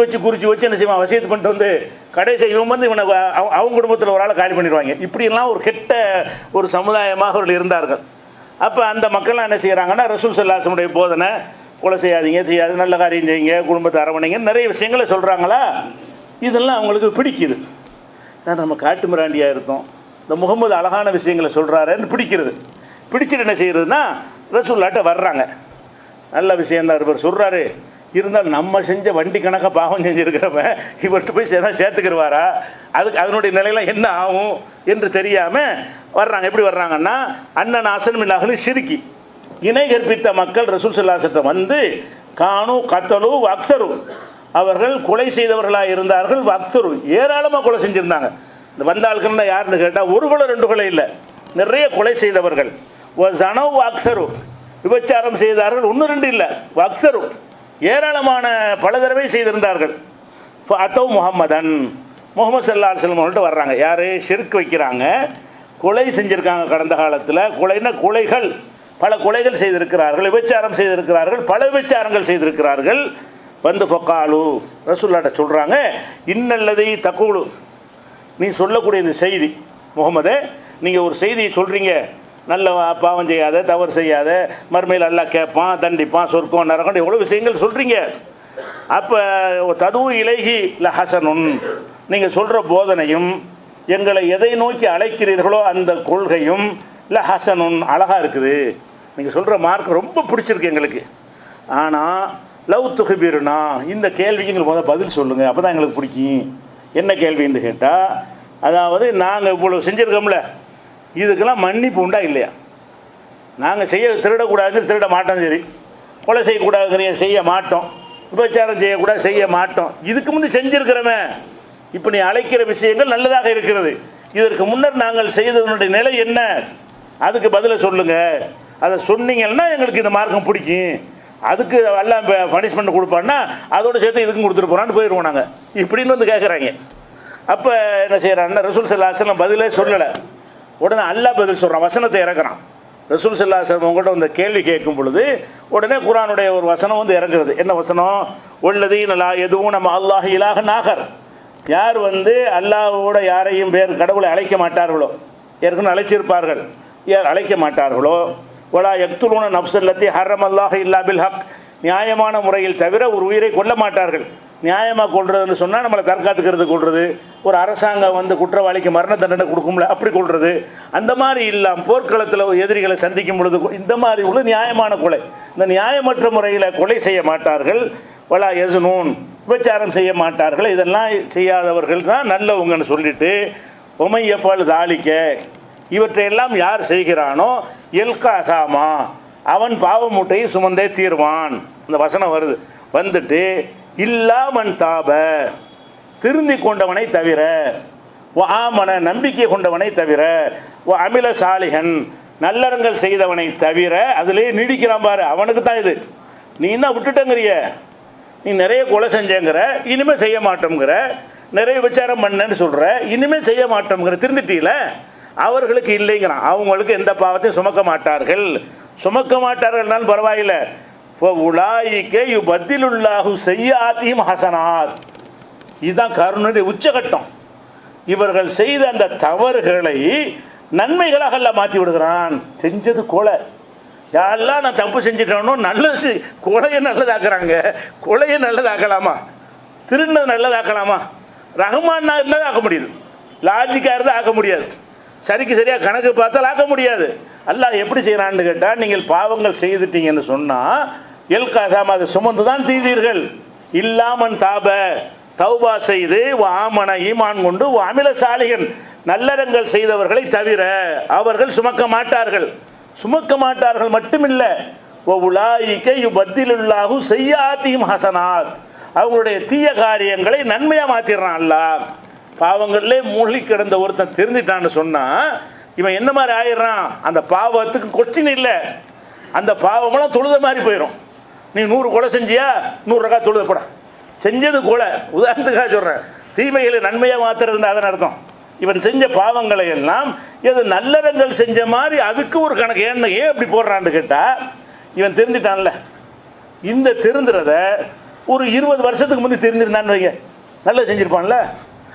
வச்சு என்ன செய்வான், வசியத்து பண்ணிட்டு கடைசி இவன் இவனை அவங்க குடும்பத்தில் ஒரு ஆளை காலி பண்ணிடுவாங்க. இப்படியெல்லாம் ஒரு கெட்ட ஒரு சமுதாயமாக அவர்கள் இருந்தார்கள். அப்போ அந்த மக்கள்லாம் என்ன செய்கிறாங்கன்னா, ரசூல் ஸல்லல்லாஹு அலைஹி வஸல்லம் போதனை கொலை செய்யாதீங்க, நல்ல காரியம் செய்யுங்க, குடும்பத்தை அரவணைங்க, நிறைய விஷயங்களை சொல்கிறாங்களா. இதெல்லாம் அவங்களுக்கு பிடிக்குது. நம்ம காட்டு மிராண்டியாக இருந்தோம், இந்த முகமது அழகான விஷயங்களை சொல்கிறாருன்னு பிடிச்சிட்டு என்ன செய்கிறதுனா ரசூலுல்லாஹ்ட்ட வர்றாங்க. நல்ல விஷயந்தான் இருப்பார் சொல்கிறாரு, இருந்தாலும் நம்ம செஞ்ச வண்டி கணக்காக பாவம் செஞ்சுருக்கிறவன் இவர்கிட்ட போய் சேர்த்துக்கிடுவாரா, அதனுடைய நிலையெல்லாம் என்ன ஆகும் என்று தெரியாமல் வர்றாங்க. எப்படி வர்றாங்கன்னா, அண்ணன் ஆசன் அகலி சிறுக்கி இணை கற்பித்த மக்கள் ரசூல் ஸல்லல்லாஹு அலைஹி வஸல்லம் கானு கத்தலு அக்ஸரு, அவர்கள் கொலை செய்தவர்களாக இருந்தார்கள். அக்ஸரு ஏராளமாக கொலை செஞ்சுருந்தாங்க. இந்த வந்தாள்கள்னா யாருன்னு கேட்டால் 1 கொலை 2 கொலை இல்லை, நிறைய கொலை செய்தவர்கள். ஜனவ் அக்ஸரு, விபச்சாரம் செய்தார்கள், 1 2 இல்லை, அக்ஸரு ஏராளமான பல தடவை செய்திருந்தார்கள். அத்தவ் முஹம்மதன், முகமது ஸல்லல்லாஹு அலைஹி வஸல்லம் அவங்கள்ட்ட வர்றாங்க. யார் ஷிர்க் வைக்கிறாங்க, கொலை செஞ்சுருக்காங்க. கடந்த காலத்தில் கொலைகள் பல கொலைகள் செய்திருக்கிறார்கள், விபச்சாரம் செய்திருக்கிறார்கள், பல விபச்சாரங்கள் செய்திருக்கிறார்கள். வந்து ஃபக்காலு ரசூலுல்லாஹ்ட்ட சொல்கிறாங்க, இன்னல்லதை தக்கூலு, நீ சொல்லக்கூடிய இந்த செய்தி முகமதே, நீங்கள் ஒரு செய்தியை சொல்கிறீங்க, நல்ல பாவம் செய்யாத, தவறு செய்யாத, மறுமையில் அல்லாஹ் கேட்பான், தண்டிப்பான், சொர்க்கம் நரகம், எவ்வளோ விஷயங்கள் சொல்கிறீங்க. அப்போ தது இலைஹி லஹசனுன், நீங்கள் சொல்கிற போதனையும் எங்களை எதை நோக்கி அழைக்கிறீர்களோ அந்த கொள்கையும் லஹசனுன் அழகாக இருக்குது. நீங்கள் சொல்கிற மார்க் ரொம்ப பிடிச்சிருக்கு எங்களுக்கு. ஆனால் லவ் துஹிபிருனா, இந்த கேள்விக்கு எங்களுக்கு முதல்ல பதில் சொல்லுங்கள், அப்போ தான் எங்களுக்கு பிடிக்கும். என்ன கேள்வின்னு கேட்டால், அதாவது நாங்கள் இவ்வளோ செஞ்சுருக்கோம்ல, இதுக்கெல்லாம் மன்னிப்பு உண்டா இல்லையா? நாங்கள் திருடக்கூடாதுன்னு திருட மாட்டோம், சரி, கொலை செய்யக்கூடாதுங்கிற செய்ய மாட்டோம், விபச்சாரம் செய்யக்கூடாது செய்ய மாட்டோம், இதுக்கு முந்தி செஞ்சுருக்கிறோமே. இப்போ நீ அழைக்கிற விஷயங்கள் நல்லதாக இருக்கிறது, இதற்கு முன்னர் நாங்கள் செய்ததனுடைய நிலை என்ன, அதுக்கு பதிலை சொல்லுங்கள். அதை சொன்னீங்கன்னா எங்களுக்கு இந்த மார்க்கம் பிடிக்கும். அதுக்கு எல்லாம் பனிஷ்மெண்ட் கொடுப்பான்னா அதோடு சேர்த்து இதுக்கும் கொடுத்துட்டு போகிறான்னு போயிடுவோம் நாங்கள், இப்படின்னு வந்து கேட்குறாங்க. அப்போ என்ன செய்கிறான்னா, ரசூல் ஸல்லல்லாஹு அலைஹி வஸல்லம் பதிலே சொல்லலை. உடனே அல்லாஹ் பதில் சொல்கிறான், வசனத்தை இறக்குறான். ரசூல் ஸல்லல்லாஹு அலைஹி வஸல்லம் உங்கள்கிட்ட இந்த கேள்வி கேட்கும் பொழுது உடனே குர்ஆனுடைய ஒரு வசனம் வந்து இறங்குறது. என்ன வசனம்? வல்லதீன லா யதுஊன மஅ அல்லாஹி இலாஹன் ஆகர், யார் வந்து அல்லாஹ்வோட யாரையும் வேறு கடவுளை அழைக்க மாட்டார்களோ, ஏற்கனவே அழைச்சிருப்பார்கள், யார் அழைக்க மாட்டார்களோ, வலா யக்துலூன நஃப்ஸல்லத்தி ஹர்ரமல்லாஹு இல்லா பில் ஹக், நியாயமான முறையில் தவிர ஒரு உயிரை கொல்ல மாட்டார்கள். நியாயமாக கொள்றதுன்னு சொன்னால் நம்மளை தற்காத்துக்கிறது கொள்வது, ஒரு அரசாங்கம் வந்து குற்றவாளிக்கு மரண தண்டனை கொடுக்கும்ல அப்படி கொள்வது, அந்த மாதிரி இல்லாமல் போர்க்களத்தில் எதிரிகளை சந்திக்கும் பொழுது இந்த மாதிரி உள்ள நியாயமான கொலை, இந்த நியாயமற்ற முறையில் கொலை செய்ய மாட்டார்கள். வலா யஸ்னூன், விபச்சாரம் செய்ய மாட்டார்கள். இதெல்லாம் செய்யாதவர்கள் தான் நல்லவங்கன்னு சொல்லிட்டு, ஒமை யஃபல் தாலிக்க, இவற்றையெல்லாம் யார் செய்கிறானோ எல்கா அசாமா, அவன் பாவ மூட்டையை சுமந்தே தீர்வான். இந்த வசனம் வருது. வந்துட்டு இல்லாமன் தாப, திருந்தி கொண்டவனை தவிர, ஆமன, நம்பிக்கை கொண்டவனை தவிர, அமில சாலிகன், நல்லறங்கள் செய்தவனை தவிர, அதிலே நீடிக்கிறான் பாரு, அவனுக்கு தான் இது. நீ தான் விட்டுட்டங்கிறிய, நீ நிறைய கொலை செஞ்சேங்கிற, இனிமேல் செய்ய மாட்டோங்கிற, நிறைய விசாரம் பண்ணேன்னு சொல்கிற, இனிமேல் செய்ய மாட்டோங்கிற, திருந்துட்டீல, அவர்களுக்கு இல்லைங்கிறான். அவங்களுக்கு எந்த பாவத்தையும் சுமக்க மாட்டார்கள். சுமக்க மாட்டார்கள்னாலும் பரவாயில்லை. உலாயிக்கே யுபத்திலுல்லாஹு செய்யாத்தியும் ஹசனாத், இதுதான் கருணையுடைய உச்சகட்டம். இவர்கள் செய்த அந்த தவறுகளை நன்மைகளாக எல்லாம் மாற்றி விடுகிறான். செஞ்சது கொலை, யாரெல்லாம் நான் தப்பு செஞ்சிட்டேனோ நல்லது, கொலையை நல்லதாக்குறாங்க. கொலையை நல்லதாக்கலாமா? திருடினது நல்லதாக்கலாமா? ரஹ்மான்னா இருந்தால் ஆக்க முடியுது, லாஜிக்காக இருந்தால் ஆக்க முடியாது, சரிக்கு சரியாக கணக்கு பார்த்தால் ஆக்க முடியாது. அல்லாஹ் எப்படி செய்கிறான்னு கேட்டால், நீங்கள் பாவங்கள் செய்துட்டீங்கன்னு சொன்னால் எல்காதாம அதை சுமந்து தான் தீவீர்கள். இல்லாமன் தாப, தௌபா செய்து, ஆமன ஈமான் கொண்டு, அமில சாலிகன், நல்லறங்கள் செய்தவர்களை தவிர அவர்கள் சுமக்க மாட்டார்கள். சுமக்க மாட்டார்கள் மட்டுமில்லை, உலாயிக்கே யுபத்திலுல்லாஹு செய்யாத்தியும் ஹசனாத், அவங்களுடைய தீய காரியங்களை நன்மையாக மாற்றிடுறான் அல்லாஹ். பாவங்களிலே மூழ்கி கிடந்த ஒருத்தன் தெரிஞ்சிட்டான்னு சொன்னால் இவன் என்ன மாதிரி ஆயிடுறான்? அந்த பாவத்துக்கு கொஸ்டின் இல்லை, அந்த பாவமெல்லாம் தொழுத மாதிரி போயிடும். நீ 100 கொலை செஞ்சியா, 100 ரகா தொழுத போட, செஞ்சது கொலை. உதாரணத்துக்காக சொல்கிறேன், தீமைகளை நன்மையாக மாற்றுறதுன்னு அதன் அர்த்தம். இவன் செஞ்ச பாவங்களை எல்லாம் எது நல்லறங்கள் செஞ்ச மாதிரி அதுக்கு ஒரு கணக்கு. ஏன் அப்படி போடுறான்னு கேட்டால், இவன் தெரிஞ்சிட்டான்ல, இந்த திருந்துறத ஒரு 20 வருஷத்துக்கு முந்தைய தெரிஞ்சிருந்தான்னு வைங்க, நல்லா செஞ்சுருப்பான்ல.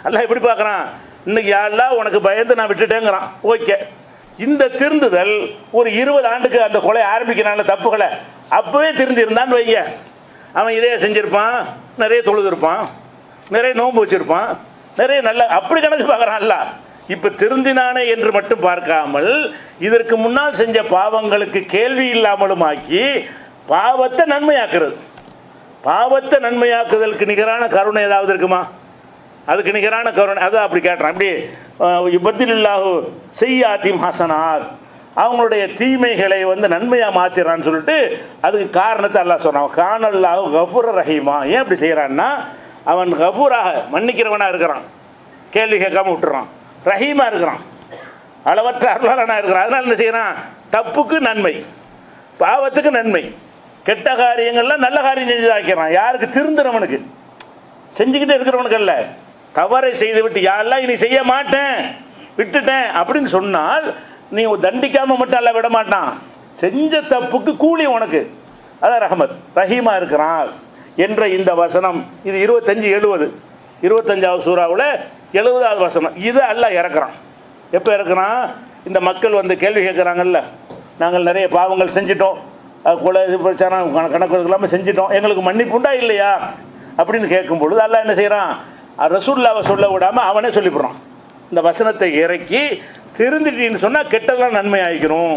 அல்ல எப்படி பார்க்குறான்? இன்னைக்கு யாரெல்லாம் உனக்கு பயந்து நான் விட்டுட்டேங்கிறான். ஓகே, இந்த திருந்துதல் ஒரு 20 ஆண்டுக்கு அந்த கொலை ஆரம்பிக்கிறான்ல தப்புகளை, அப்போவே திருந்திருந்தான்னு வைங்க, அவன் இதே செஞ்சுருப்பான், நிறைய தொழுதுருப்பான், நிறைய நோன்பு வச்சுருப்பான், நிறைய நல்ல அப்படி கணக்கு பார்க்குறான்ல. இப்போ திருந்தினானே என்று மட்டும் பார்க்காமல் இதற்கு முன்னால் செஞ்ச பாவங்களுக்கு கேள்வி இல்லாமலும் ஆக்கி பாவத்தை நன்மையாக்குறது. பாவத்தை நன்மையாக்குதலுக்கு நிகரான கருணை ஏதாவது இருக்குமா? அதுக்கு நிகரான கருணை அதான் அப்படி கேட்டான். அப்படி யுபத்திலுல்லாஹு செய்யாத்தியும் ஹசனாத், அவங்களுடைய தீமைகளை வந்து நன்மையாக மாற்றிடுறான்னு சொல்லிட்டு அதுக்கு காரணத்தை அல்லாஹ் சொன்னான். கானல்லாஹு கஃபூர ரஹீமா. ஏன் அப்படி செய்கிறான்னா, அவன் கஃபூராக மன்னிக்கிறவனாக இருக்கிறான், கேள்வி கேட்காம விட்டுறான், ரஹீமாக இருக்கிறான், அளவற்ற அருளாளனாக இருக்கிறான். அதனால் என்ன செய்கிறான்? தப்புக்கு நன்மை, பாவத்துக்கு நன்மை, கெட்ட காரியங்கள்லாம் நல்ல காரியம் செஞ்சு ஆக்கிறான். யாருக்கு? திருந்துறவனுக்கு, செஞ்சுக்கிட்டே இருக்கிறவனுக்கு அல்ல. தவறை செய்து விட்டு யாரெல்லாம் இனி செய்ய மாட்டேன் விட்டுட்டேன் அப்படின்னு சொன்னால் நீ தண்டிக்காமல் மட்டும் அல்ல விட மாட்டான், செஞ்ச தப்புக்கு கூலி உனக்கு. அதான் ரஹமத், ரஹீமாக இருக்கிறான். என்ற இந்த வசனம், இது 25-70, 25வது சூறாவில் 70வது வசனம். இது அல்லாஹ் இறக்குறான். எப்போ இறக்குறான்? இந்த மக்கள் வந்து கேள்வி கேட்குறாங்கல்ல, நாங்கள் நிறைய பாவங்கள் செஞ்சிட்டோம், கொலை பிரச்சனை கணக்கு இல்லாமல் செஞ்சிட்டோம், எங்களுக்கு மன்னிப்பு உண்டா இல்லையா அப்படின்னு கேட்கும் பொழுது அல்லாஹ் என்ன செய்கிறான்? ரசூலுல்லாவை சொல்ல விடாமல் அவனே சொல்லிவிடுறான். இந்த வசனத்தை இறக்கி திருந்திட்டின்னு சொன்னால் கெட்டதெல்லாம் நன்மை ஆகிக்கிறோம்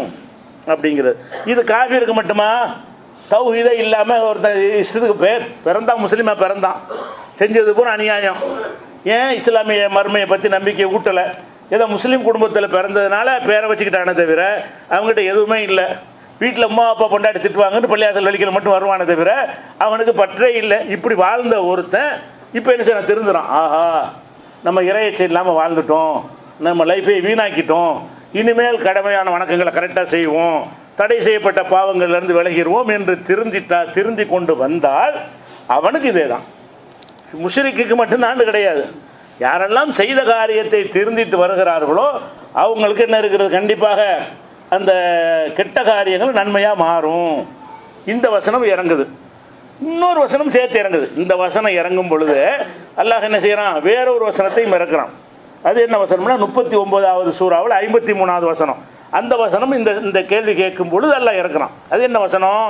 அப்படிங்கிறது. இது காஃபிருக்கு மட்டுமா? தௌஹீதே இல்லாமல் ஒருத்தன் இஷ்டத்துக்கு பிறந்தான், முஸ்லீமாக பிறந்தான், செஞ்சது பூரா அநியாயம். ஏன் இஸ்லாமிய மறுமையை பற்றி நம்பிக்கை ஊட்டலை? ஏதோ முஸ்லீம் குடும்பத்தில் பிறந்ததுனால பேரை வச்சுக்கிட்டானே தவிர அவங்ககிட்ட எதுவுமே இல்லை. வீட்டில் அம்மா அப்பா பொண்டாட்டி திட்டுவாங்கன்னு பள்ளியாசல் வலிக்கல மட்டும் வருவானே தவிர அவனுக்கு பற்றே இல்லை. இப்படி வாழ்ந்த ஒருத்தன் இப்போ என்ன செய்ய திருந்துறான். ஆஹா, நம்ம இறையச்சை இல்லாமல் வாழ்ந்துட்டோம், நம்ம லைஃபை வீணாக்கிட்டோம், இனிமேல் கடமையான வணக்கங்களை கரெக்டாக செய்வோம், தடை செய்யப்பட்ட பாவங்கள்லேருந்து விலகிடுவோம் என்று திருந்தி கொண்டு வந்தால் அவனுக்கு இதே தான். முஷ்ரிக்குக்கு மட்டும்தான் கிடையாது. யாரெல்லாம் செய்த காரியத்தை திருந்திட்டு வருகிறார்களோ அவங்களுக்கு என்ன இருக்கிறது? கண்டிப்பாக அந்த கெட்ட காரியங்கள் நன்மையாக மாறும். இந்த வசனம் இறங்குது. இன்னொரு வசனம் சேர்த்து இறங்குது. இந்த வசனம் இறங்கும் பொழுது அல்லாஹ் என்ன செய்கிறான்? வேறொரு வசனத்தையும் இறக்குறான். அது என்ன வசனம்னா 39வது சூறாவில் 53வது வசனம். அந்த வசனம் இந்த கேள்வி கேட்கும் பொழுது அல்லாஹ் இறக்குறான். அது என்ன வசனம்?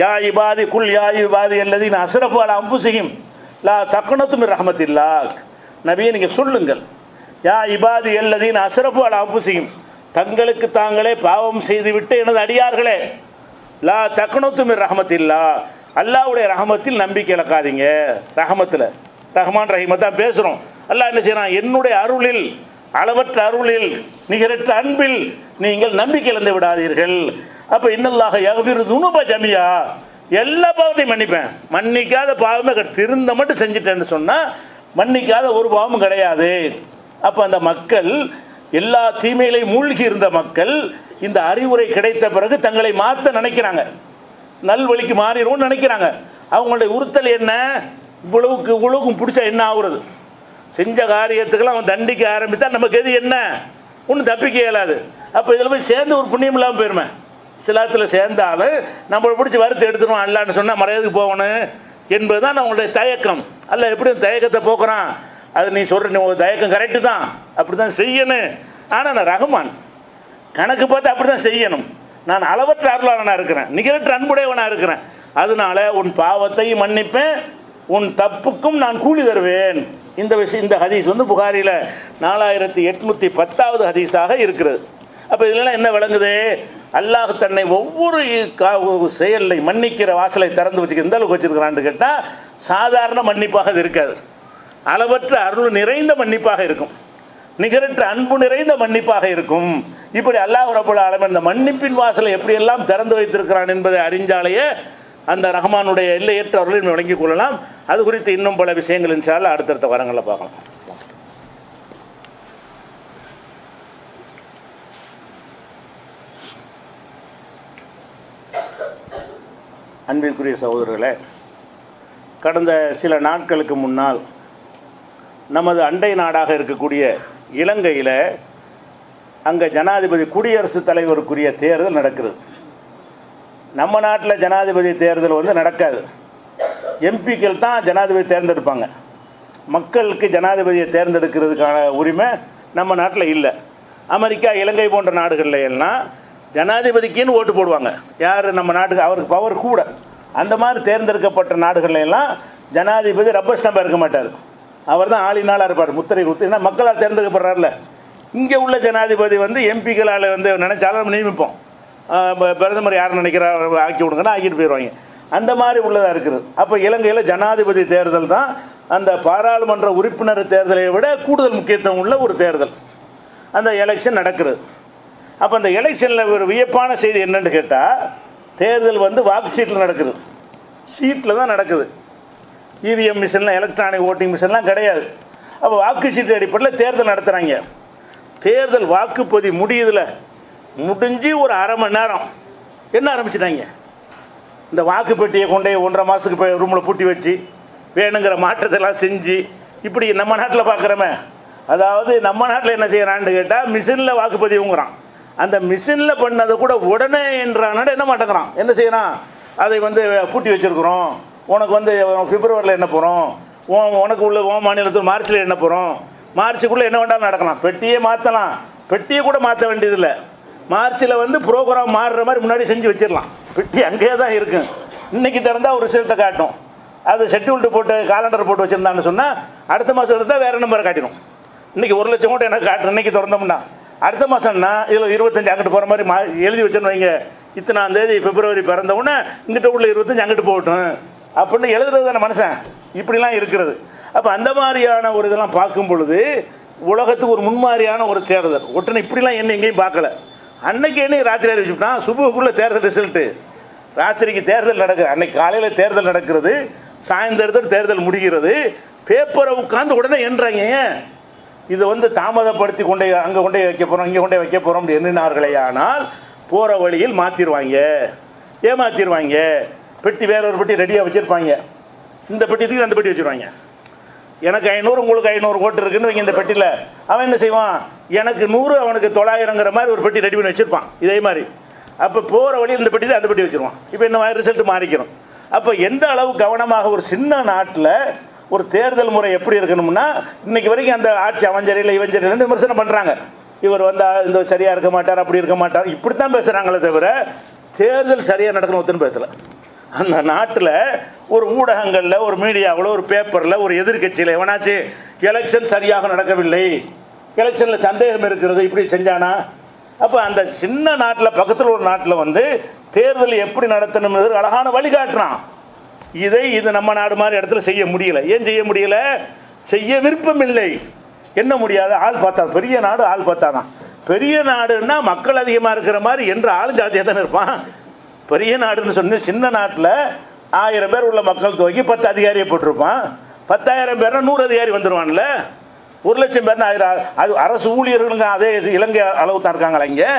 யா இபாதி குல் யா இபாதி அல்லதீன அஸ்ரஃபு அலா அன்ஃபுஸிஹிம் லா தக்னது மின் ரஹ்மத்தில்லாஹ். நபியே நீங்கள் சொல்லுங்கள், யா இபாதி அல்லதீன அஸ்ரஃபு அலா அன்ஃபுஸிஹிம், தங்களுக்கு தாங்களே பாவம் செய்துவிட்டு எனது அடியார்களே, லா தக்னது மின் ரஹ்மத்தில்லாஹ், அல்லாஹ்வுடைய ரஹமத்தில் நம்பிக்கை இழக்காதீங்க. ரஹமத்தில் ரஹ்மான் ரஹீம் தான் பேசுகிறோம். அல்லாஹ் என்ன செய்யறான்? என்னுடைய அருளில், அளவற்ற அருளில், நிகரற்ற அன்பில் நீங்கள் நம்பிக்கை இழந்து விடாதீர்கள். அப்போ இன்னல்லாஹ யக்ஃபிரு துனூப ஜமியா, எல்லா பாவத்தையும் மன்னிப்பேன். மன்னிக்காத பாவமே திருந்த மட்டும் செஞ்சுட்டேன்னு சொன்னால் மன்னிக்காத ஒரு பாவமும் கிடையாது. அப்போ அந்த மக்கள், எல்லா தீமையிலையும் மூழ்கி இருந்த மக்கள் இந்த அறிவுரை கிடைத்த பிறகு தங்களை மாற்ற நினைக்கிறாங்க, நல்வழிக்கு மாறிடுவோம்னு நினைக்கிறாங்க. அவங்களுடைய உறுத்தல் என்ன? இவ்வளவுக்கும் பிடிச்சா என்ன ஆகுறது? செஞ்ச காரியத்துக்கெல்லாம் அவன் தண்டிக்க ஆரம்பித்தா நமக்கு எது என்ன? ஒன்றும் தப்பிக்க இயலாது. அப்போ இதில் போய் சேர்ந்து ஒரு புண்ணியம் இல்லாமல் போயிருமே. சிலாத்தில் சேர்ந்தாலும் நம்மளை பிடிச்சி வறுத்து எடுத்துருவோம் அல்லான்னு சொன்னால் மறையாதுக்கு போகணும் என்பது தான் அவங்களுடைய தயக்கம். அல்ல எப்படி தயக்கத்தை போக்குறான்? அது நீ சொல்கிற நீ ஒரு தயக்கம் கரெக்டு தான், அப்படி தான் செய்யணும். ஆனால் நான் ரஹ்மான், கணக்கு பார்த்து அப்படி தான் செய்யணும். நான் அளவற்ற அருளாளனாக இருக்கிறேன், நிகரற்ற அன்புடையவனாக இருக்கிறேன். அதனால உன் பாவத்தையும் மன்னிப்பேன், உன் தப்புக்கும் நான் கூலி தருவேன். இந்த ஹதீஸ் வந்து புகாரியில் 4810வது ஹதீஸாக இருக்கிறது. அப்போ இதெல்லாம் என்ன விளங்குது? அல்லாஹ் தன்னை ஒவ்வொரு செயலை மன்னிக்கிற வாசலை திறந்து வச்சுக்க எந்த அளவுக்கு வச்சுருக்கிறான்னு கேட்டால் சாதாரண மன்னிப்பாக அது இருக்காது. அளவற்ற அருள் நிறைந்த மன்னிப்பாக இருக்கும், நிகரற்ற அன்பு நிறைந்த மன்னிப்பாக இருக்கும். இப்படி அல்லாஹ் ரப்பல் ஆலமீன் இந்த மன்னிப்பின் வாசலை எப்படியெல்லாம் திறந்து வைத்திருக்கிறான் என்பதை அறிஞ்சாலேயே அந்த ரஹ்மானுடைய எல்லையற்ற அருளை வழங்கிக் கொள்ளலாம். அது குறித்து இன்னும் பல விஷயங்கள் இன்ஷா அல்லாஹ் அடுத்தடுத்த வாரங்களில் பார்க்கலாம். அன்பிற்குரிய சகோதரர்களே, கடந்த சில நாட்களுக்கு முன்னால் நமது அண்டை நாடாக இருக்கக்கூடிய இலங்கையில் அங்கே ஜனாதிபதி குடியரசுத் தலைவருக்குரிய தேர்தல் நடக்குது. நம்ம நாட்டில் ஜனாதிபதி தேர்தல் வந்து நடக்காது. எம்பிக்கள் தான் ஜனாதிபதி தேர்ந்தெடுப்பாங்க. மக்களுக்கு ஜனாதிபதியை தேர்ந்தெடுக்கிறதுக்கான உரிமை நம்ம நாட்டில் இல்லை. அமெரிக்கா, இலங்கை போன்ற நாடுகளில் எல்லாம் ஜனாதிபதிக்குன்னு ஓட்டு போடுவாங்க. யார் நம்ம நாட்டுக்கு அவருக்கு பவர் கூட. அந்த மாதிரி தேர்ந்தெடுக்கப்பட்ட நாடுகளில் எல்லாம் ஜனாதிபதி ரப்பர் ஸ்டாம்பாக இருக்க மாட்டார். அவர் தான் ஆளினாலாக இருப்பார், முத்திரை குத்து. ஏன்னா மக்களால் தேர்ந்தெடுக்கப்படுறாருல. இங்கே உள்ள ஜனாதிபதி வந்து எம்பிக்களால் வந்து நினைச்சாலும் நம்ம நியமிப்போம். பிரதமர் யார் நினைக்கிறார் ஆக்கி விடுங்கன்னா ஆக்கிட்டு போயிடுவாங்க. அந்த மாதிரி உள்ளதாக இருக்குது. அப்போ இலங்கையில் ஜனாதிபதி தேர்தல் தான் அந்த பாராளுமன்ற உறுப்பினர் தேர்தலை விட கூடுதல் முக்கியத்துவம் உள்ள ஒரு தேர்தல். அந்த எலெக்ஷன் நடக்கிறது. அப்போ அந்த எலெக்ஷனில் ஒரு வியப்பான செய்தி என்னென்னு கேட்டால், தேர்தல் வந்து வாக்கு சீட்டில் நடக்குது, சீட்டில் தான் நடக்குது. இவிஎம் மிஷின்லாம், எலக்ட்ரானிக் ஓட்டிங் மிஷின்லாம் கிடையாது. அப்போ வாக்கு சீட்டு அடிப்படையில் தேர்தல் நடத்துகிறாங்க. தேர்தல் வாக்குப்பதிவு முடிஞ்சு ஒரு அரை மணி நேரம் என்ன ஆரம்பிச்சிட்டாங்க, இந்த வாக்குப்பெட்டியை கொண்டே 1.5 மாதத்துக்கு ரூமில் பூட்டி வச்சு வேணுங்கிற மாற்றத்தெல்லாம் செஞ்சு, இப்படி நம்ம நாட்டில் பார்க்குறோமே. அதாவது நம்ம நாட்டில் என்ன செய்யறான்னு கேட்டால் மிஷினில் வாக்குப்பதிவுங்கிறான். அந்த மிஷினில் பண்ணதை கூட உடனே என்றான என்ன மாட்டேங்கிறான், என்ன செய்யறான், அதை வந்து பூட்டி வச்சுருக்குறோம், உனக்கு வந்து பிப்ரவரியில் என்ன போகிறோம், உனக்கு உள்ள மாநிலத்தில் மார்ச்சில் என்ன போகிறோம், மார்ச்சுக்குள்ளே என்ன வேண்டாலும் நடக்கலாம். பெட்டியே மாற்றலாம், பெட்டியை கூட மாற்ற வேண்டியதில்லை. மார்ச்சில் வந்து ப்ரோக்ராம் மாறுற மாதிரி முன்னாடி செஞ்சு வச்சிடலாம். பெட்டி அங்கேயே தான் இருக்கும். இன்றைக்கி திறந்தால் ஒரு ரிசல்ட்டை காட்டும். அது ஷெட்யூல்டு போட்டு காலண்டர் போட்டு வச்சுருந்தான்னு சொன்னால் அடுத்த மாதம் இருந்தால் வேறு நம்பரை காட்டிடும். இன்றைக்கி 1 லட்சம் கூட எனக்கு காட்டுறேன். இன்றைக்கி திறந்தோம்னா அடுத்த மாதம்னா இதில் 25 அங்கிட்டு போகிற மாதிரி எழுதி வச்சுன்னு வைங்க. இத்தனாம் தேதி பிப்ரவரி பிறந்தவுடனே இங்கிட்ட உள்ள 25 அங்கிட்டு போகட்டும் அப்படின்னு எழுதுறது தானே மனுஷன். இப்படிலாம் இருக்கிறது. அப்போ அந்த மாதிரியான ஒரு இதெல்லாம் பார்க்கும் பொழுது உலகத்துக்கு ஒரு முன்மாதிரியான ஒரு தேர்தல். ஒட்டுன்னு இப்படிலாம் என்ன எங்கேயும் பார்க்கல. அன்னைக்கு என்ன ராத்திரி அறிவிச்சுட்டான், சுபுக்குள்ளே தேர்தல் ரிசல்ட்டு. ராத்திரிக்கு தேர்தல் நடக்குது, அன்னைக்கு காலையில் தேர்தல் நடக்கிறது, சாயந்தரத்தில் தேர்தல் முடிகிறது. பேப்பரை உட்காந்து உடனே என்றாங்க. இதை வந்து தாமதப்படுத்தி கொண்டே அங்கே கொண்டே வைக்க போகிறோம், இங்கே கொண்டே வைக்க போகிறோம் அப்படி எண்ணினார்களே. ஆனால் போகிற வழியில் மாற்றிடுவாங்க, ஏமாற்றிடுவாங்க. பெட்டி வேற ஒரு பெட்டி ரெடியாக வச்சுருப்பாங்க. இந்த பெட்டி அந்த பெட்டி வச்சுருவாங்க. எனக்கு 500 உங்களுக்கு 500 ஓட்டு இருக்குன்னு வைங்க. இந்த பெட்டியில் அவன் என்ன செய்வான், எனக்கு 100 அவனுக்கு 900ங்கிற மாதிரி ஒரு பெட்டி ரெடி பண்ணி வச்சுருப்பான். இதே மாதிரி அப்போ போகிற வழியில் இந்த பெட்டி தான் அந்த பெட்டி வச்சுருவான். இப்போ என்ன ரிசல்ட்டு மாறிக்கிறோம். அப்போ எந்த அளவு கவனமாக ஒரு சின்ன நாட்டில் ஒரு தேர்தல் முறை எப்படி இருக்கணும்னா, இன்றைக்கி வரைக்கும் அந்த ஆட்சி அவன் சரியில்லை இவன் சரியில்லைன்னு விமர்சனம் பண்ணுறாங்க. இவர் வந்தால் இந்த சரியாக இருக்க மாட்டார், அப்படி இருக்க மாட்டார், இப்படி தான் பேசுகிறாங்களே தவிர தேர்தல் சரியாக நடக்கணும் ஒத்துன்னு பேசலை. அந்த நாட்டில் ஒரு ஊடகங்களில், ஒரு மீடியாவில், ஒரு பேப்பரில், ஒரு எதிர்கட்சியில் எவனாச்சு எலெக்ஷன் சரியாக நடக்கவில்லை, எலெக்ஷனில் சந்தேகம் இருக்கிறது, இப்படி செஞ்சானா? அப்போ அந்த சின்ன நாட்டில், பக்கத்தில் ஒரு நாட்டில் வந்து தேர்தல் எப்படி நடத்தணும் அழகான வழிகாட்டுறான். இது நம்ம நாடு மாதிரி இடத்துல செய்ய முடியலை. ஏன் செய்ய முடியலை? செய்ய விருப்பம் இல்லை. என்ன முடியாது? ஆள் பார்த்தா. பெரிய நாடு ஆள் பார்த்தா தான். பெரிய நாடுன்னா மக்கள் அதிகமாக இருக்கிற மாதிரி என்று ஆளும் ஜாஸ்தியாக தானே இருப்பான். பெரிய நாடுன்னு சொன்ன சின்ன நாட்டில் 1000 பேர் உள்ள மக்கள் தொகை 10 அதிகாரியை போட்டிருப்பான். 10,000 பேர்னா 100 அதிகாரி வந்துடுவான்ல. 1,00,000 பேர்னா அது அரசு ஊழியர்களுங்க அதே இலங்கை அளவு தான் இருக்காங்களா? இங்கே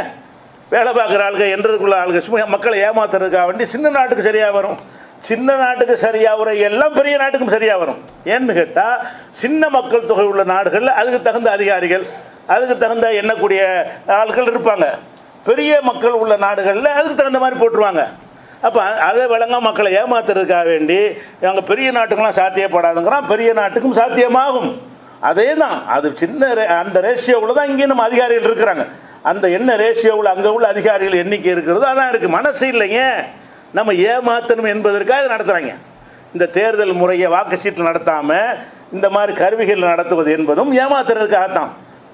வேலை பார்க்குற ஆளுங்க என்றதுக்குள்ள ஆளுங்க சும்மா மக்களை ஏமாத்துறதுக்காக வேண்டி சின்ன நாட்டுக்கு சரியாக வரும். சின்ன நாட்டுக்கு சரியாக வர எல்லாம் பெரிய நாட்டுக்கும் சரியாக வரும். ஏன்னு கேட்டால் சின்ன மக்கள் தொகை உள்ள நாடுகளில் அதுக்கு தகுந்த அதிகாரிகள், அதுக்கு தகுந்த எண்ணக்கூடிய ஆட்கள் இருப்பாங்க. பெரிய மக்கள் உள்ள நாடுகளில் அதுக்கு தகுந்த மாதிரி போட்டுருவாங்க. அப்போ அதை விளங்க மக்களை ஏமாத்துறதுக்காக வேண்டி அங்கே பெரிய நாட்டுக்கெல்லாம் சாத்தியப்படாதுங்கிறான். பெரிய நாட்டுக்கும் சாத்தியமாகும். அதே தான். அது சின்ன அந்த ரேஷியோவில் தான் இங்கே நம்ம அதிகாரிகள் இருக்கிறாங்க. அந்த என்ன ரேஷியோவில் அங்கே உள்ள அதிகாரிகள் எண்ணிக்கை இருக்கிறதோ அதான் இருக்குது. மனசு இல்லைங்க, நம்ம ஏமாற்றணும் என்பதற்காக இதை நடத்துகிறாங்க. இந்த தேர்தல் முறையை வாக்கு சீட்டில் நடத்தாமல் இந்த மாதிரி கருவிகள் நடத்துவது என்பதும் ஏமாத்துறதுக்காகத்தான்.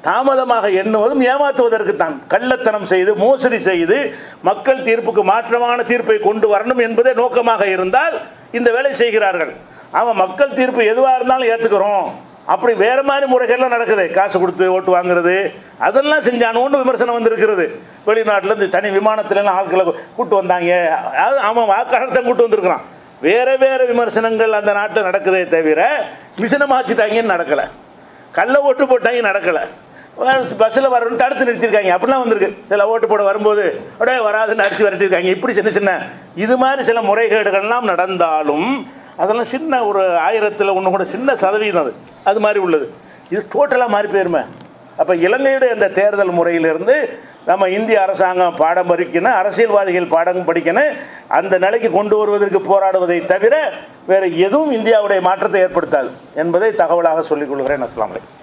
தாமதமாக எண்ணுவதும் ஏமாற்றுவதற்குத்தான். கள்ளத்தனம் செய்து மோசடி செய்து மக்கள் தீர்ப்புக்கு மாற்றமான தீர்ப்பை கொண்டு வரணும் என்பதே நோக்கமாக இருந்தால் இந்த வேலை செய்கிறார்கள். அவன் மக்கள் தீர்ப்பு எதுவாக இருந்தாலும் ஏற்றுக்கிறோம், அப்படி வேறு மாதிரி முறைகள்லாம் நடக்குது. காசு கொடுத்து ஓட்டு வாங்குறது அதெல்லாம் செஞ்சானோன்னு விமர்சனம் வந்திருக்கிறது. வெளிநாட்டிலேருந்து தனி விமானத்துலலாம் ஆட்களை கூப்பிட்டு வந்தாங்க. அது அவன் வாக்காளர் தான் கூப்பிட்டு வந்திருக்கிறான். வேறு வேறு விமர்சனங்கள் அந்த நாட்டில் நடக்குதே தவிர மிஷினை மாற்றிட்டாங்கன்னு நடக்கலை, கள்ள ஓட்டு போட்டாங்க நடக்கலை, பஸ்ஸில் வரணும்னு தடுத்து நிறுத்திருக்காங்க, அப்படிலாம் வந்திருக்கு. சில ஓட்டு போட வரும்போது அப்படியே வராதுன்னு அடித்து விரட்டிருக்காங்க. இப்படி சின்ன சின்ன இது மாதிரி சில முறைகேடுகள்லாம் நடந்தாலும் அதெல்லாம் சின்ன ஒரு 1000ல் 1 கூட சின்ன சதவீதம் அது மாதிரி உள்ளது. இது டோட்டலாக மாறி போயிருமே. அப்போ இலங்கையுடைய அந்த தேர்தல் முறையிலிருந்து நம்ம இந்திய அரசாங்கம் பாடம் படிக்கணும், அரசியல்வாதிகள் பாடம் படிக்கணும். அந்த நிலைக்கு கொண்டு வருவதற்கு போராடுவதை தவிர வேறு எதுவும் இந்தியாவுடைய மாற்றத்தை ஏற்படுத்தாது என்பதை தகவலாக சொல்லிக் கொள்கிறேன். அஸ்ஸலாமு அலைக்கும்.